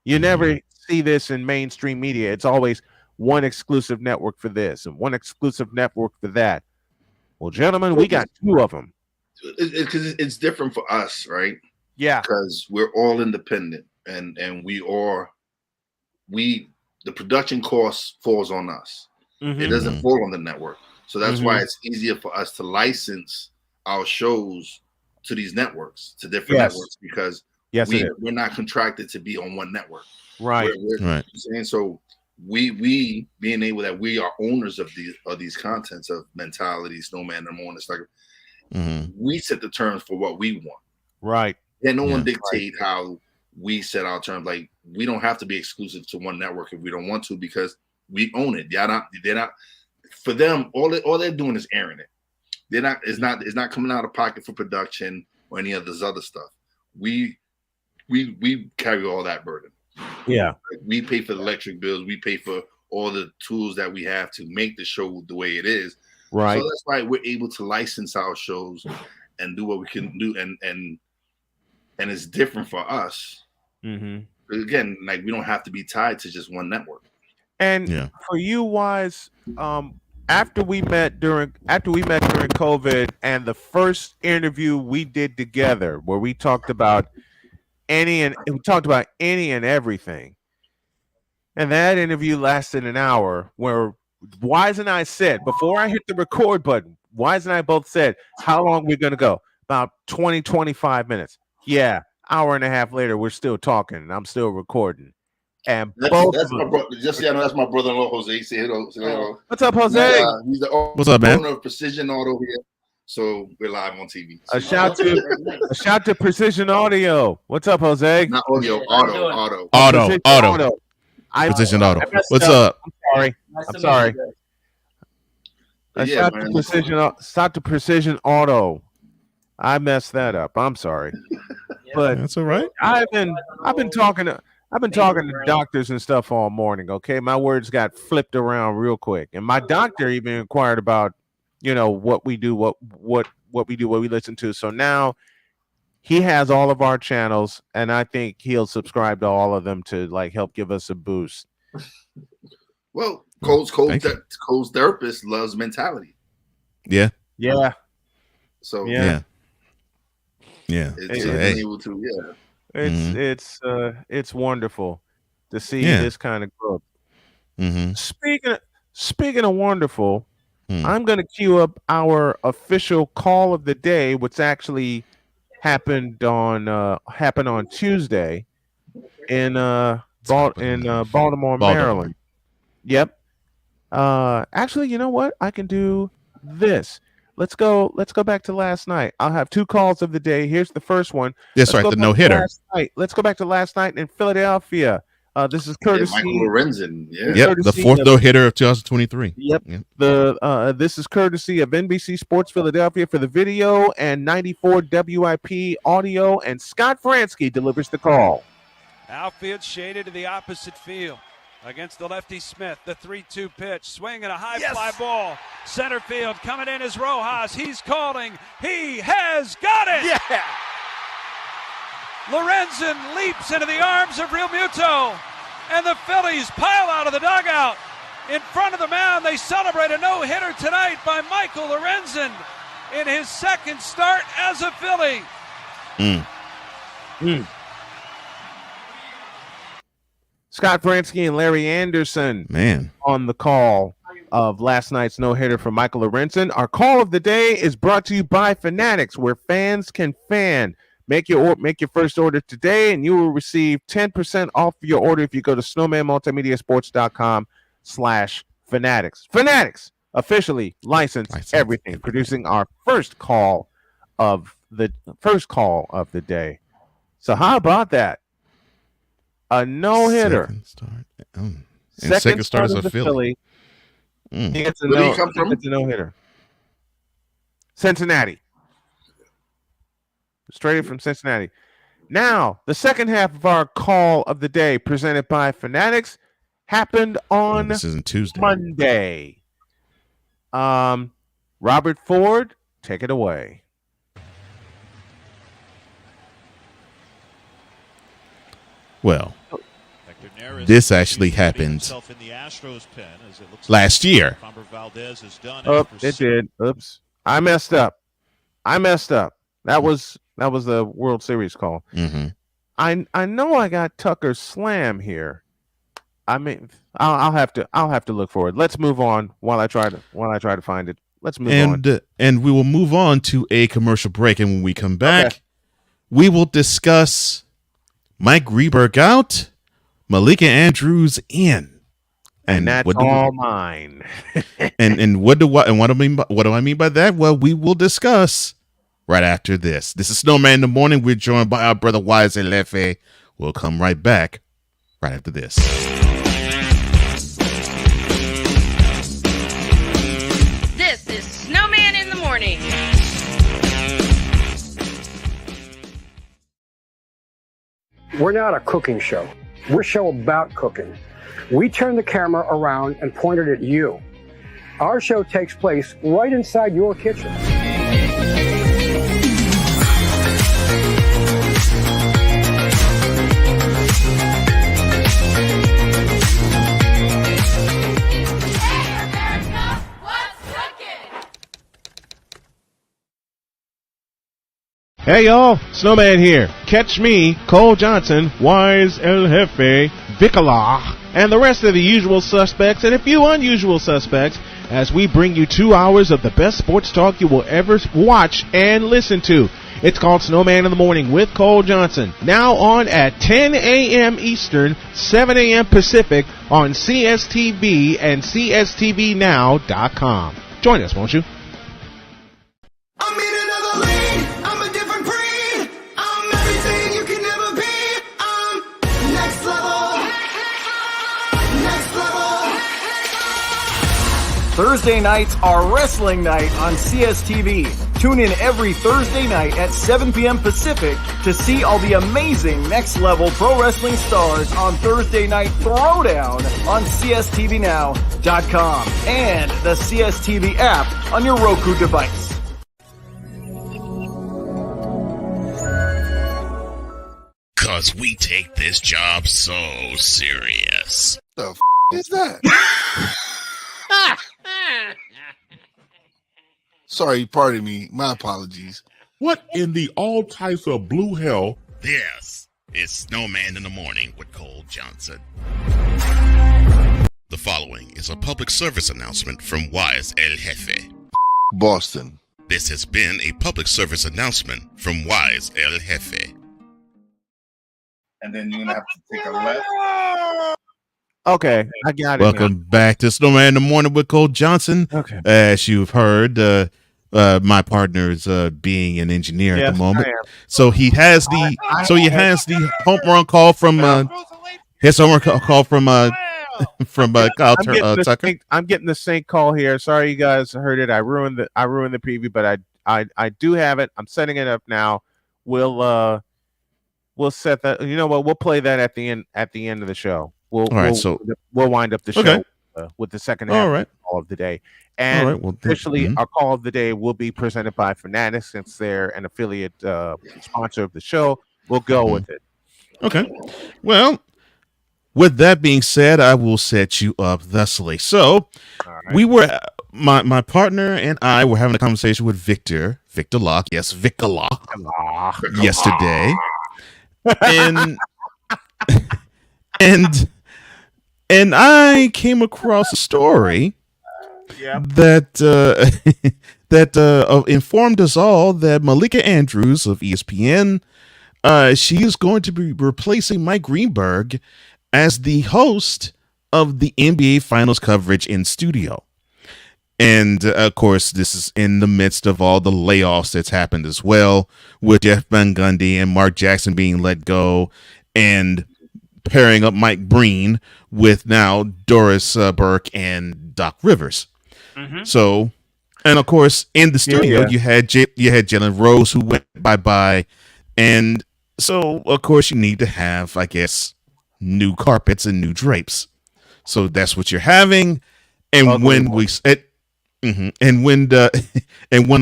You never see this in mainstream media. It's always one exclusive network for this and one exclusive network for that. Well, gentlemen, we got two of them. Because it's different for us, right? Yeah. Because we're all independent and the production cost falls on us. It doesn't fall on the network. So that's why it's easier for us to license our shows to these networks, to different networks, because we're not contracted to be on one network. Right. Right. And so we being able that we are owners of these contents of Mentality, Snowman, and more, and it's like we set the terms for what we want. Right. And no one dictate how we set our terms. Like we don't have to be exclusive to one network if we don't want to, because we own it. They're not for them. All they're doing is airing it. It's not coming out of pocket for production or any of this other stuff. We we carry all that burden. Yeah. We pay for the electric bills. We pay for all the tools that we have to make the show the way it is. Right. So that's why we're able to license our shows and do what we can do. And it's different for us. Mm-hmm. Again, like we don't have to be tied to just one network. And for you, Wise, after we met during COVID, and the first interview we did together, where we talked about any and everything, and that interview lasted an hour. Where Wise and I said, before I hit the record button, Wise and I both said, "How long are we going to go?" About 20, 25 minutes. Yeah, hour and a half later, we're still talking, and I'm still recording. And that's my brother. Just so I know, that's my brother-in-law, Jose. Say hello. What's up, Jose? He's the What's up, man? owner of Precision Auto here. So we're live on TV. A shout to Precision Audio. What's up, Jose? Not audio, auto. Precision Auto. What's up? I'm sorry. A shout to Precision Auto. I messed that up. I'm sorry. But that's all right. I've been talking to doctors and stuff all morning. Okay, my words got flipped around real quick, and my doctor even inquired about, what we do, what we listen to. So now he has all of our channels, and I think he'll subscribe to all of them to help give us a boost. Well, Cole's therapist loves mentality. Yeah. Yeah. So yeah. It's wonderful to see this kind of growth. Mm-hmm. Speaking of wonderful, I'm going to queue up our official call of the day, which actually happened on Tuesday in Baltimore, Maryland. Yep. Actually, you know what? I can do this. Let's go back to last night. I'll have two calls of the day. Here's the first one. That's right, the no-hitter. Let's go back to last night in Philadelphia. This is courtesy Michael Lorenzen. Yeah. Yep, the fourth no-hitter of 2023. Yep. This is courtesy of NBC Sports Philadelphia for the video and 94 WIP audio, and Scott Fransky delivers the call. Outfield shaded to the opposite field. Against the lefty Smith, the 3-2 pitch, swinging a high fly ball. Center field coming in is Rojas. He's calling. He has got it. Yeah. Lorenzen leaps into the arms of Real Muto, and the Phillies pile out of the dugout. In front of the mound, they celebrate a no-hitter tonight by Michael Lorenzen in his second start as a Philly. Scott Fransky and Larry Anderson on the call of last night's no-hitter for Michael Lorenzen. Our call of the day is brought to you by Fanatics, where fans can fan. Make your first order today, and you will receive 10% off your order if you go to snowmanmultimediasports.com/fanatics. Fanatics, officially licensed everything, producing our first call of the day. So how about that? A no-hitter. Second start as a Philly. He gets a no-hitter. Cincinnati. Straight from Cincinnati. Now, the second half of our call of the day, presented by Fanatics, happened on Tuesday. Monday. Robert Ford, take it away. Well, this actually happened last year. Oh, it did. Oops. I messed up. That was the World Series call. Mm-hmm. I know I got Tucker Slam here. I mean, I'll have to look for it. Let's move on while I try to find it. Let's move on. And we will move on to a commercial break, and when we come back, we will discuss Mike Greenberg out, Malika Andrews in, and that's all mine. and what do I mean by that? Well, we will discuss right after this. This is Snowman in the Morning. We're joined by our brother Wise Lefe. We'll come right back right after this. This is Snowman in the Morning. We're not a cooking show. We're a show about cooking. We turn the camera around and point it at you. Our show takes place right inside your kitchen. Hey y'all, Snowman here. Catch me, Cole Johnson, Wise El Jefe, Vicala, and the rest of the usual suspects and a few unusual suspects as we bring you 2 hours of the best sports talk you will ever watch and listen to. It's called Snowman in the Morning with Cole Johnson. Now on at 10 a.m. Eastern, 7 a.m. Pacific on CSTV and CSTVNow.com. Join us, won't you? Thursday nights are wrestling night on CSTV. Tune in every Thursday night at 7 p.m. Pacific to see all the amazing Next Level Pro Wrestling stars on Thursday Night Throwdown on CSTVNow.com and the CSTV app on your Roku device. Cause we take this job so serious. The f*** is that? Sorry, pardon me. My apologies. What in the all types of blue hell? This is Snowman in the Morning with Cole Johnson. The following is a public service announcement from Wise El Jefe. Boston. This has been a public service announcement from Wise El Jefe. And then you're going to have to take a left. Okay, I got it. Welcome back to Snowman in the Morning with Cole Johnson. Okay. As you've heard, my partner is being an engineer at the moment, so he has the home run call from Kyle Tucker. I'm getting the sync call here. Sorry, you guys heard it. I ruined the preview, but I do have it. I'm setting it up now. We'll set that. You know what? We'll play that at the end of the show. We'll wind up the show with the second half call of the day. And officially, our call of the day will be presented by Fanatics since they're an affiliate sponsor of the show. We'll go with it. Okay. Well, with that being said, I will set you up thusly. So we were my partner and I were having a conversation with Victor Locke. Yes, Victor Locke. Yesterday. And I came across a story that informed us all that Malika Andrews of ESPN, she is going to be replacing Mike Greenberg as the host of the NBA Finals coverage in studio. And of course, this is in the midst of all the layoffs that's happened as well, with Jeff Van Gundy and Mark Jackson being let go, and pairing up Mike Breen with now Doris Burke and Doc Rivers. Mm-hmm. So, and of course, in the studio, you had Jalen Rose who went bye-bye. And so, of course, you need to have, I guess, new carpets and new drapes. So that's what you're having. And when when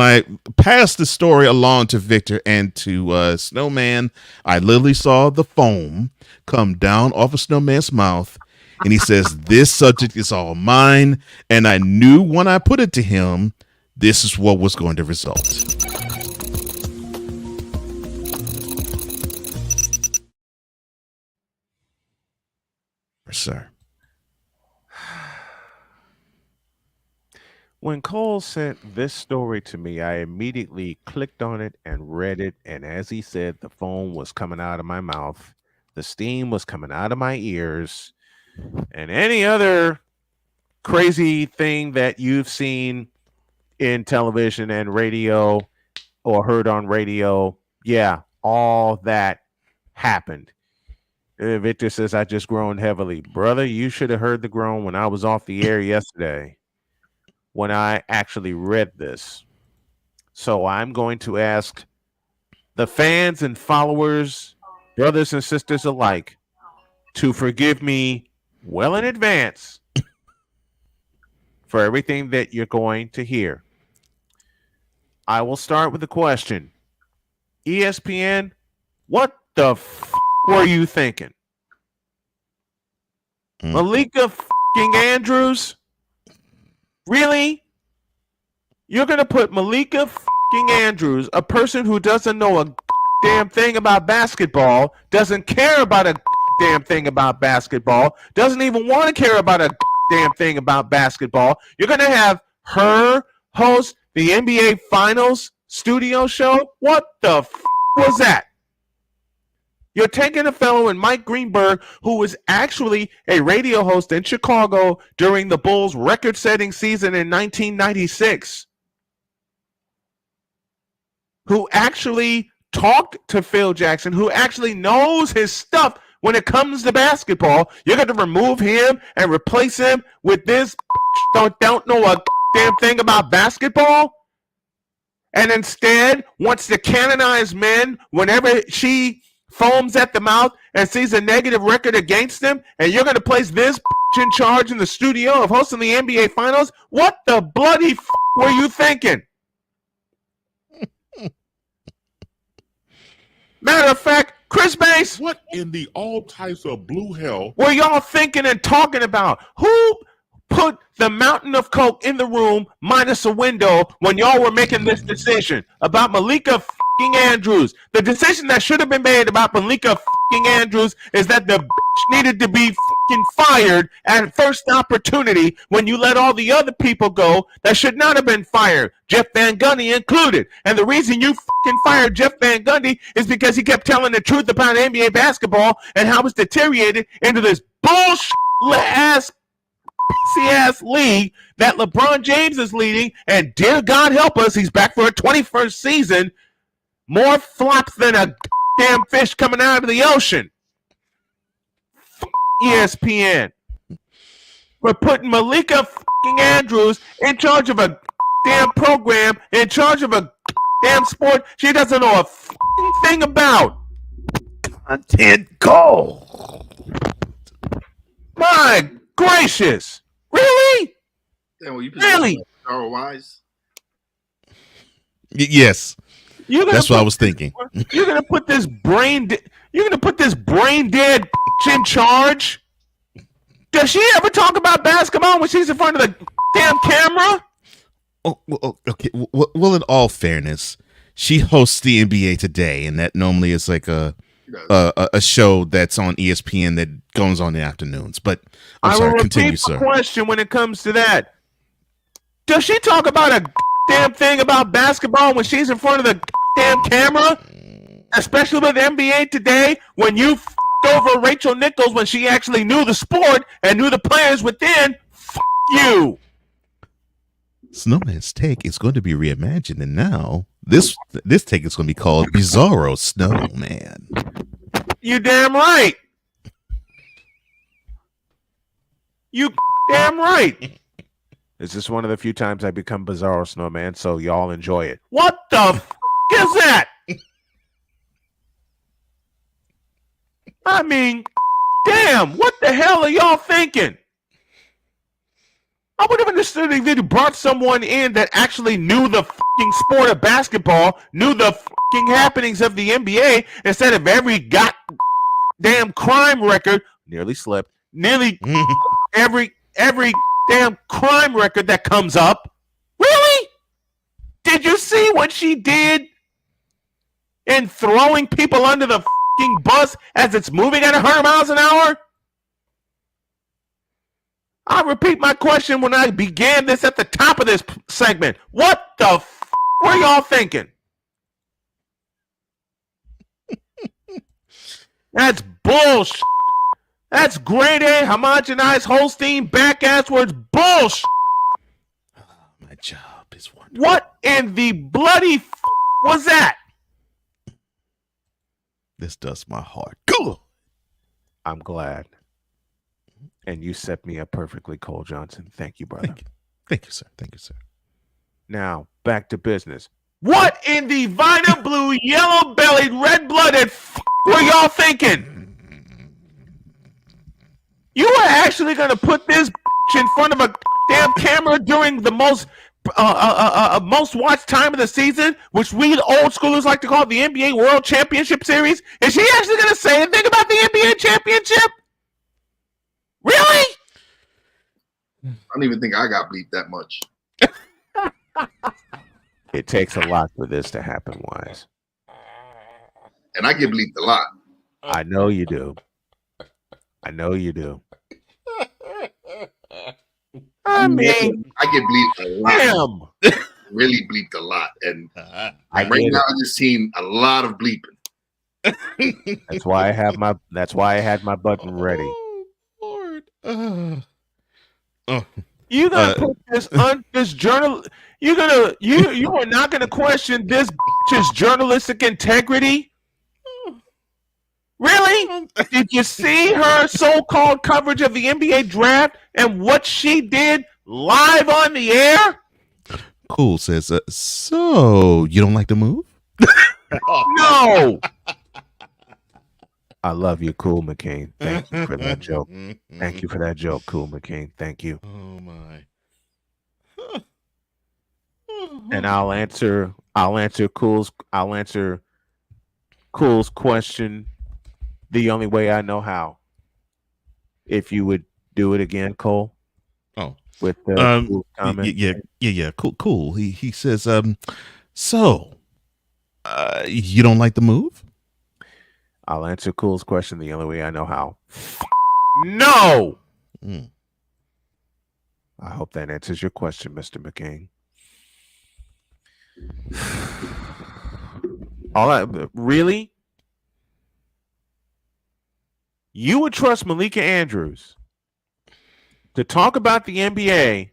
I passed the story along to Victor and to Snowman, I literally saw the foam come down off of Snowman's mouth, and he says, "This subject is all mine." And I knew when I put it to him, this is what was going to result. Sir. When Cole sent this story to me, I immediately clicked on it and read it. And as he said, the foam was coming out of my mouth. The steam was coming out of my ears. And any other crazy thing that you've seen in television and radio or heard on radio, yeah, all that happened. Victor says, I just groaned heavily. Brother, you should have heard the groan when I was off the air yesterday, when I actually read this. So I'm going to ask the fans and followers brothers and sisters alike, to forgive me well in advance for everything that you're going to hear. I will start with the question. ESPN, what the were you thinking? Malika Andrews? Really? You're going to put Malika Andrews, a person who doesn't know a damn thing about basketball, doesn't care about a damn thing about basketball, doesn't even want to care about a damn thing about basketball. You're going to have her host the NBA Finals studio show? What the was that? You're taking a fellow in Mike Greenberg, who was actually a radio host in Chicago during the Bulls' record-setting season in 1996, who actually talked to Phil Jackson, who actually knows his stuff when it comes to basketball. You're going to remove him and replace him with this don't know a damn thing about basketball? And instead wants to canonize men whenever she foams at the mouth and sees a negative record against them, and you're going to place this in charge in the studio of hosting the NBA Finals? What the bloody were you thinking? Matter of fact, Chris Bass, what in the all types of blue hell were y'all thinking and talking about? Who put the mountain of coke in the room minus a window when y'all were making this decision about Malika Andrews? The decision that should have been made about Malika Andrews is that the needed to be fired at first opportunity when you let all the other people go that should not have been fired, Jeff Van Gundy included. And the reason you fired Jeff Van Gundy is because he kept telling the truth about NBA basketball and how it's deteriorated into this bullshit-ass ass league that LeBron James is leading, and dear God help us, he's back for a 21st season. More flops than a damn fish coming out of the ocean. ESPN. We're putting Malika Andrews in charge of a damn program, in charge of a damn sport she doesn't know a thing about. Content goal. My gracious. Really? Yeah, well, you really? ROIs? Yes. That's what I was thinking. You're gonna put this brain dead in charge? Does she ever talk about basketball when she's in front of the damn camera? Oh, okay. Well, in all fairness, she hosts the NBA Today, and that normally is like a show that's on ESPN that goes on in the afternoons. But I'm sorry, continue, sir. Question when it comes to that: does she talk about a damn thing about basketball when she's in front of the damn camera? Especially with NBA Today, when you over Rachel Nichols when she actually knew the sport and knew the players within. You. Snowman's take is going to be reimagined, and now this take is going to be called Bizarro Snowman. You damn right. You damn right. Is this one of the few times I become Bizarro Snowman? So y'all enjoy it. What the is that? I mean, damn, what the hell are y'all thinking? I would have understood if you brought someone in that actually knew the sport of basketball, knew the happenings of the NBA, instead of every goddamn crime record, nearly every damn crime record that comes up. Really? Did you see what she did in throwing people under the bus as it's moving at 100 miles an hour? I'll repeat my question when I began this at the top of this segment. What the were y'all thinking? That's bullshit. That's grade A, homogenized, Holstein, back-ass words. Bullshit. My job is wonderful. What in the bloody was that? This does my heart good. I'm glad. And you set me up perfectly, Cole Johnson. Thank you, brother. Thank you, sir. Thank you, sir. Now, back to business. What in the Vita Blue, yellow-bellied, red-blooded were y'all thinking? You were actually going to put this in front of a damn camera during the most watched time of the season, which we old schoolers like to call the NBA World Championship Series? Is she actually going to say anything about the NBA championship? Really? I don't even think I got bleeped that much. It takes a lot for this to happen, Wise. And I get bleeped a lot. I know you do. I know you do. I mean, I get bleeped a lot. Really bleeped a lot. And right now I just seen a lot of bleeping. That's why I had my button ready. You gonna put this journal? You are not gonna question this bitch's journalistic integrity? Really? Did you see her so-called coverage of the NBA draft and what she did live on the air? Cool says, so you don't like the move? No. I love you, Cool McCain. Thank you for that joke. Thank you for that joke, Cool McCain. Thank you. Oh my. And I'll answer Cool's question the only way I know how. If you would do it again, Cole. Oh. With the Cool's comment. Yeah. Cool. He says, so you don't like the move? I'll answer Cool's question the only way I know how. No. I hope that answers your question, Mr. McCain. Really? You would trust Malika Andrews to talk about the NBA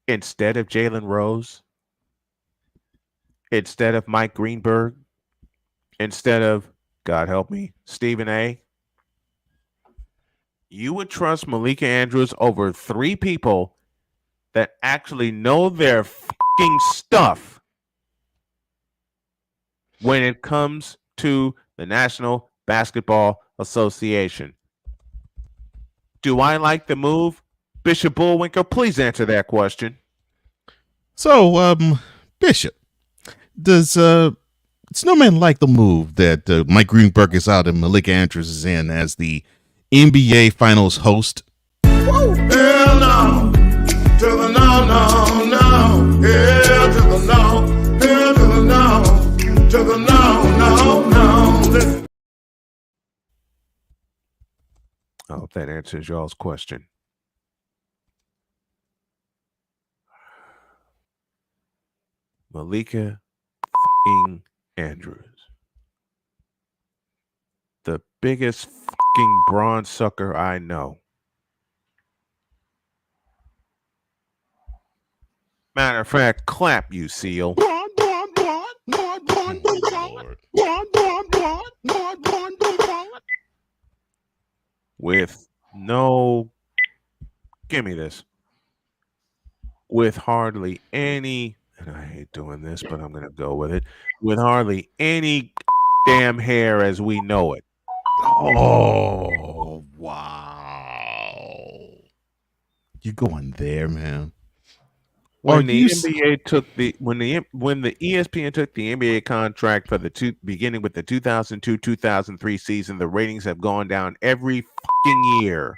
instead of Jalen Rose, instead of Mike Greenberg, instead of, God help me, Stephen A. You would trust Malika Andrews over three people that actually know their fucking stuff when it comes to the National Basketball Association. Do I like the move? Bishop Bullwinkle, please answer that question. So, Bishop, does Snowman like the move that Mike Greenberg is out and Malika Andrews is in as the NBA Finals host? Hell no. To the no, no, no. Hell to the no. Hell to the no. To the no, no, no. I hope that answers y'all's question. Malika Andrews. The biggest brawn sucker I know. Matter of fact, clap, you seal. With no, give me this. With hardly any, and I hate doing this, but I'm going to go with it. With hardly any damn hair as we know it. Oh, wow. You going there, man? When the NBA took when the ESPN took the NBA contract for the beginning with the 2002-2003 season, the ratings have gone down every fucking year.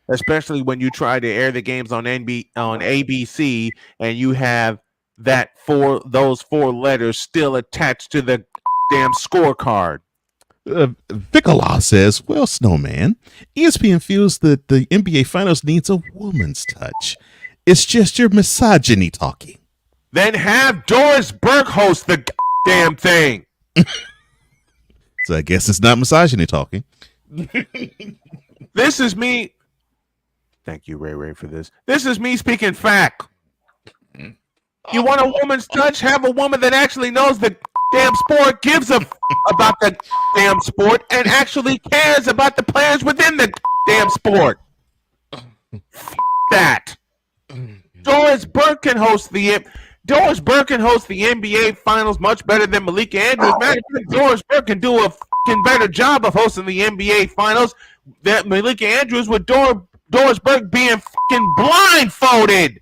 Especially when you try to air the games on ABC and you have those four letters still attached to the damn scorecard. Vicala says, well, Snowman, ESPN feels that the NBA Finals needs a woman's touch. It's just your misogyny talking. Then have Doris Burke host the damn thing. So I guess it's not misogyny talking. This is me. Thank you, Ray, for this. This is me speaking fact. You want a woman's touch? Have a woman that actually knows the damn sport, gives a about the damn sport, and actually cares about the players within the damn sport. That. Doris Burke can host the Doris Burke can host the NBA Finals much better than Malika Andrews. Matter of fact, Doris Burke can do a fucking better job of hosting the NBA Finals than Malika Andrews with Doris Burke being fucking blindfolded.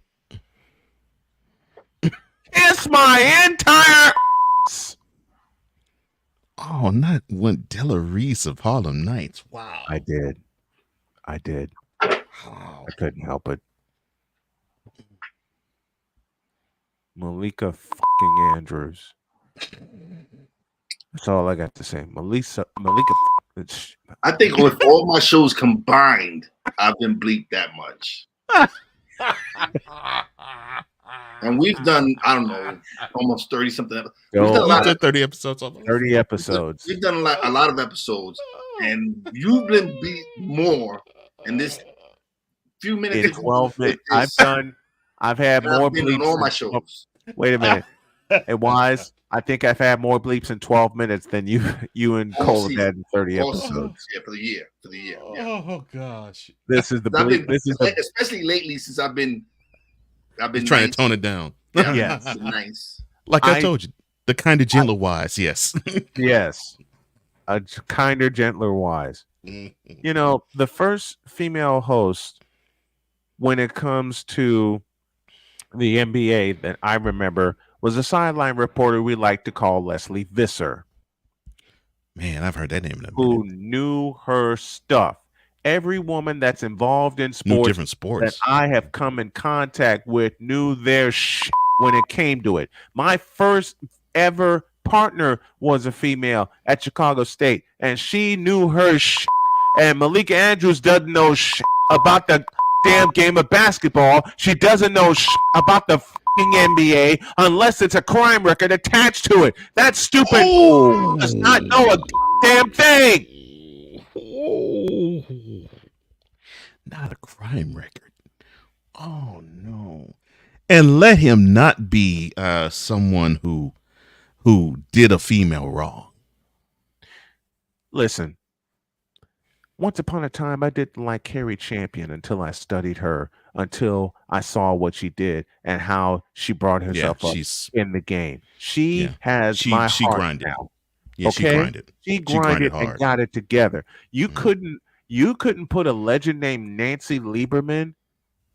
Kiss my entire Oh, not one Della Reese of Harlem Nights. Wow. I did. Wow. I couldn't help it. Malika fucking Andrews. That's all I got to say. Malika. I think with all my shows combined, I've been bleeped that much. And we've done, I don't know, almost 30 something. We've done a lot of 30 episodes. 30 episodes. We've done a lot of episodes, and you've been beat more in this few minutes. In 12 minutes, I've had more bleeps on all my shows. Wait a minute. Hey, Wise, I think I've had more bleeps in 12 minutes than you and Cole have had in 30 episodes. Yeah, for the year. Yeah. Oh gosh. This is the bleep. Especially lately since I've been trying to tone it down. Yeah, nice. Like I told you, the kind of gentler Wise, yes. Yes. A kinder, gentler Wise. You know, the first female host when it comes to the NBA that I remember was a sideline reporter we like to call Leslie Visser. Man, I've heard that name in a minute. Who knew her stuff. Every woman that's involved in different sports that I have come in contact with knew their shit when it came to it. My first ever partner was a female at Chicago State, and she knew her shit. And Malika Andrews doesn't know shit about the damn game of basketball. She doesn't know shit about the fucking NBA unless it's a crime record attached to it. That stupid does not know a damn thing. Not a crime record. Oh no. And let him not be someone who did a female wrong. Listen, once upon a time, I didn't like Carrie Champion until I studied her, until I saw what she did and how she brought herself up in the game. She has my heart grinded. now. Yeah, okay? she grinded. She grinded hard. and got it together. You couldn't put a legend named Nancy Lieberman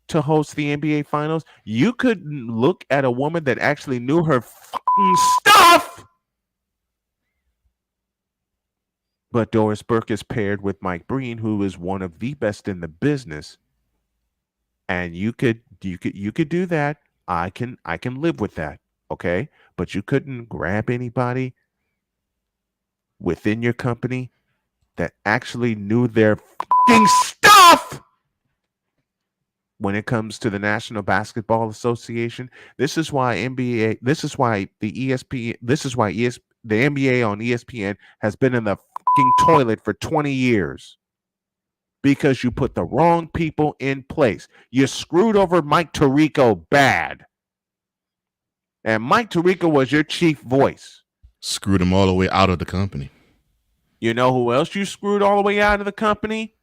to host the NBA Finals. You couldn't look at a woman that actually knew her fucking stuff. But Doris Burke is paired with Mike Breen, who is one of the best in the business. And you could do that. I can live with that. Okay? But you couldn't grab anybody within your company that actually knew their fucking stuff when it comes to the National Basketball Association. This is why the NBA on ESPN has been in the fucking toilet for 20 years because you put the wrong people in place. You screwed over Mike Tirico bad. And Mike Tirico was your chief voice. Screwed him all the way out of the company. You know who else you screwed all the way out of the company?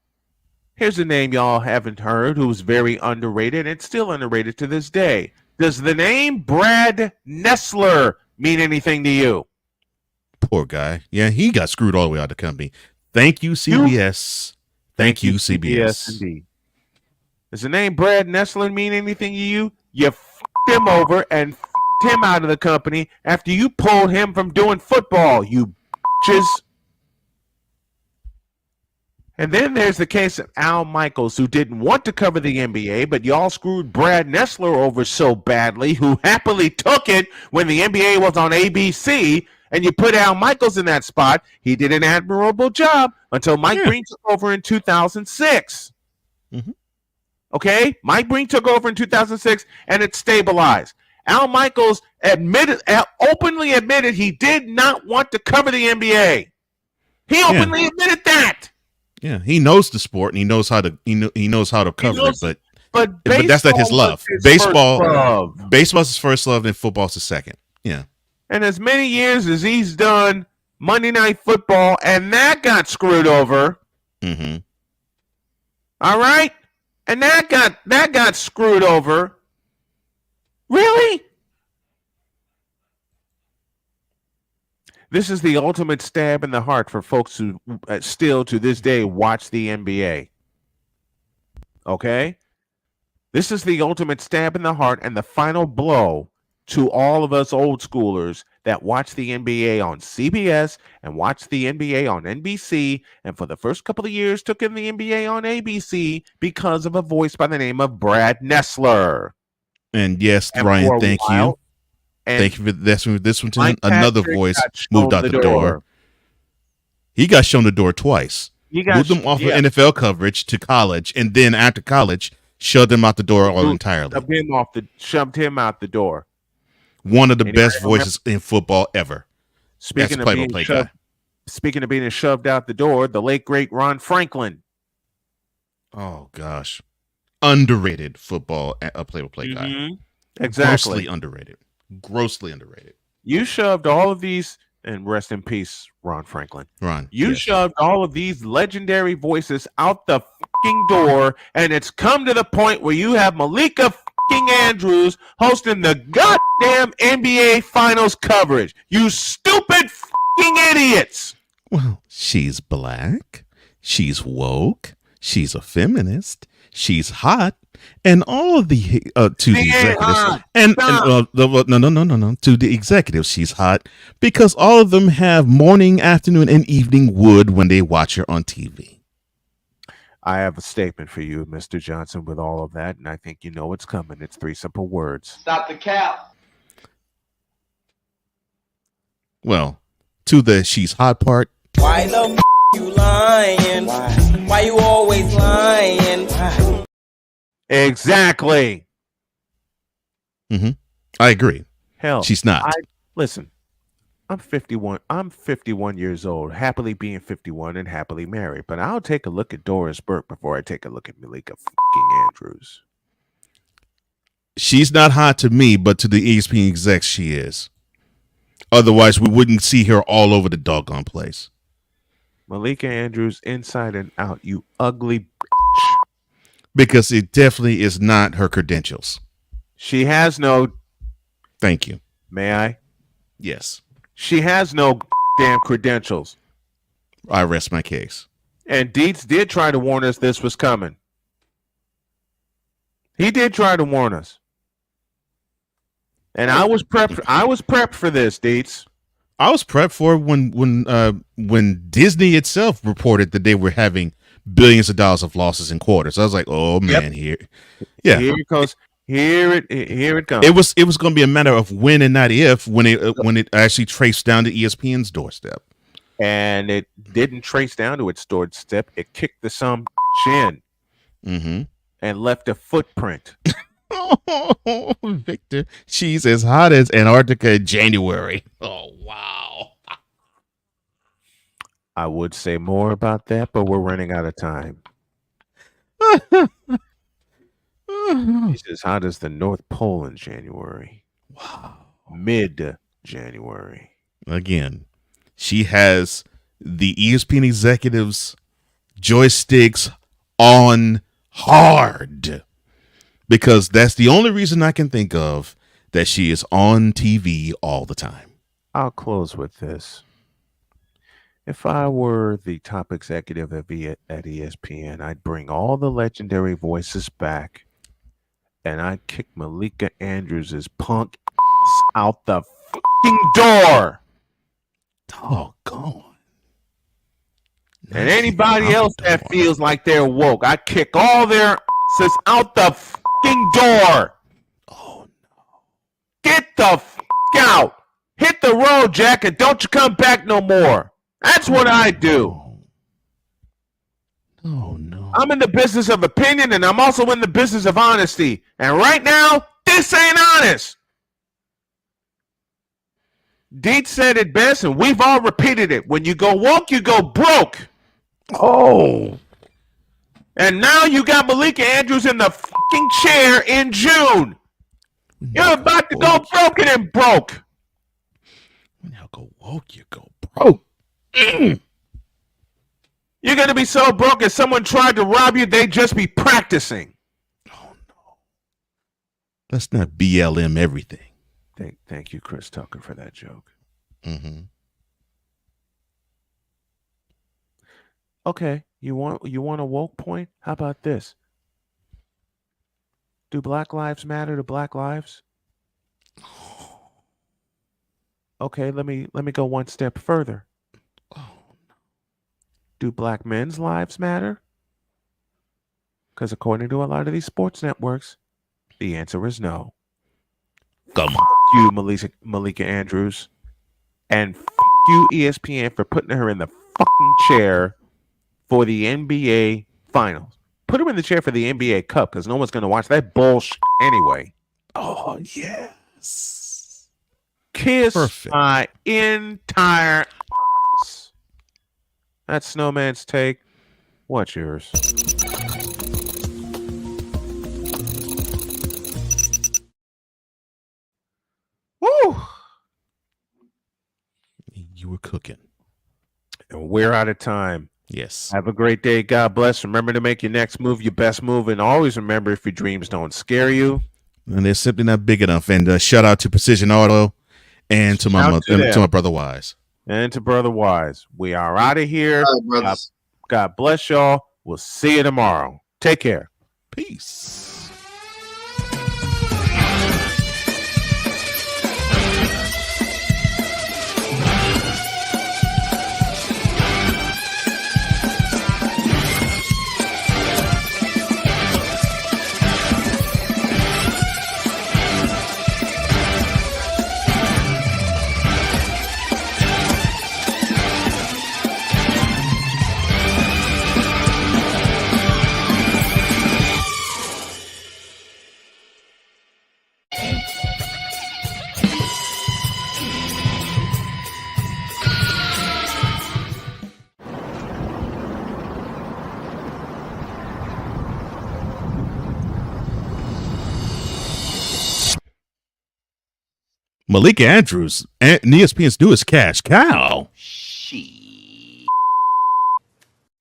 Here's a name y'all haven't heard who's very underrated and still underrated to this day. Does the name Brad Nessler mean anything to you? Poor guy. Yeah, he got screwed all the way out of the company. Thank you, CBS. Thank you, CBS. Indeed. Does the name Brad Nessler mean anything to you? You f***ed him over and f***ed him out of the company after you pulled him from doing football, you bitches. And then there's the case of Al Michaels, who didn't want to cover the NBA, but y'all screwed Brad Nessler over so badly, who happily took it when the NBA was on ABC, and you put Al Michaels in that spot. He did an admirable job until Mike Breen took over in 2006. Mm-hmm. Okay? Mike Breen took over in 2006, and it stabilized. Al Michaels openly admitted he did not want to cover the NBA. He openly admitted that. Yeah, he knows the sport and he knows how to cover it, but that's not his love. Baseball's his first love, then football's his second. Yeah. And as many years as he's done Monday Night Football, and that got screwed over. Mm-hmm. All right? And that got screwed over. Really? This is the ultimate stab in the heart for folks who still to this day watch the NBA. Okay? This is the ultimate stab in the heart and the final blow to all of us old schoolers that watch the NBA on CBS and watch the NBA on NBC, and for the first couple of years took in the NBA on ABC because of a voice by the name of Brad Nessler. And yes, and Ryan, thank you. Thank you for this one. Another voice moved out the door. He got shown the door twice. Moved them off of NFL coverage to college, and then after college, shoved him out the door entirely. Shoved him out the door. One of the best voices in football ever. Speaking of being shoved out the door, the late great Ron Franklin. Oh gosh, underrated football play-by-play guy. Exactly, grossly underrated. You shoved all of these, and rest in peace, Ron Franklin. You shoved all of these legendary voices out the fucking door, and it's come to the point where you have Malika fucking Andrews hosting the goddamn NBA Finals coverage. You stupid fucking idiots. Well, she's black, she's woke, she's a feminist, she's hot, and all of the to the executives no to the executives, she's hot because all of them have morning, afternoon, and evening wood when they watch her on TV. I have a statement for you, Mr. Johnson, with all of that, and I think you know what's coming. It's 3 simple words. Stop the cap. Well, to the she's hot part. Why the you lying? Why you always lying? Exactly. I agree. Hell, she's not. Listen, I'm 51. I'm 51 years old, happily being 51 and happily married. But I'll take a look at Doris Burke before I take a look at Malika fucking Andrews. She's not hot to me, but to the ESPN execs, she is. Otherwise, we wouldn't see her all over the doggone place. Malika Andrews, inside and out, you ugly bitch. Because it definitely is not her credentials. She has no. Thank you. May I? Yes. She has no damn credentials. I rest my case. And Dietz did try to warn us this was coming. He did try to warn us. And I was prepped for this, Dietz. I was prepped for when Disney itself reported that they were having billions of dollars of losses in quarters. I was like, oh man, here it goes. Here it comes. It was going to be a matter of when and not if when it actually traced down to ESPN's doorstep. And it didn't trace down to its doorstep. It kicked the some chin and left a footprint. Oh, Victor, she's as hot as Antarctica in January. Oh, wow. I would say more about that, but we're running out of time. She's as hot as the North Pole in January. Wow. Mid-January. Again, she has the ESPN executives' joysticks on hard. Because that's the only reason I can think of that she is on TV all the time. I'll close with this. If I were the top executive at ESPN, I'd bring all the legendary voices back, and I'd kick Malika Andrews' punk out the fucking door. Doggone. And anybody else that feels like they're woke, I'd kick all their asses out the fucking door. Oh no. Get the fuck out. Hit the road, Jack, and don't you come back no more. That's what I do. Oh no. I'm in the business of opinion, and I'm also in the business of honesty. And right now, this ain't honest. Dietz said it best, and we've all repeated it. When you go woke, you go broke. Oh. And now you got Malika Andrews in the fucking chair in June. You're about to go broken and broke. When you go woke, you go broke. You're going to be so broke if someone tried to rob you, they'd just be practicing. Oh, no. Let's not BLM everything. Thank you, Chris Tucker, for that joke. Okay, you want a woke point? How about this? Do Black Lives matter to Black lives? Okay, let me go one step further. Do Black men's lives matter? Because according to a lot of these sports networks, the answer is no. Come on. You, Malika Andrews, and you, ESPN, for putting her in the fucking chair for the NBA Finals. Put her in the chair for the NBA Cup because no one's going to watch that bullshit anyway. Oh, yes. Kiss Perfect. my entire ass. That's Snowman's take. What's yours? Woo! You were cooking. And we're out of time. Yes. Have a great day. God bless. Remember to make your next move your best move. And always remember, if your dreams don't scare you, and they're simply not big enough. And shout out to Precision Auto and to my brother Wise. And to Brother Wise. We are out of here. Right, God bless y'all. We'll see you tomorrow. Take care. Peace. Malika Andrews, ESPN's newest cash cow.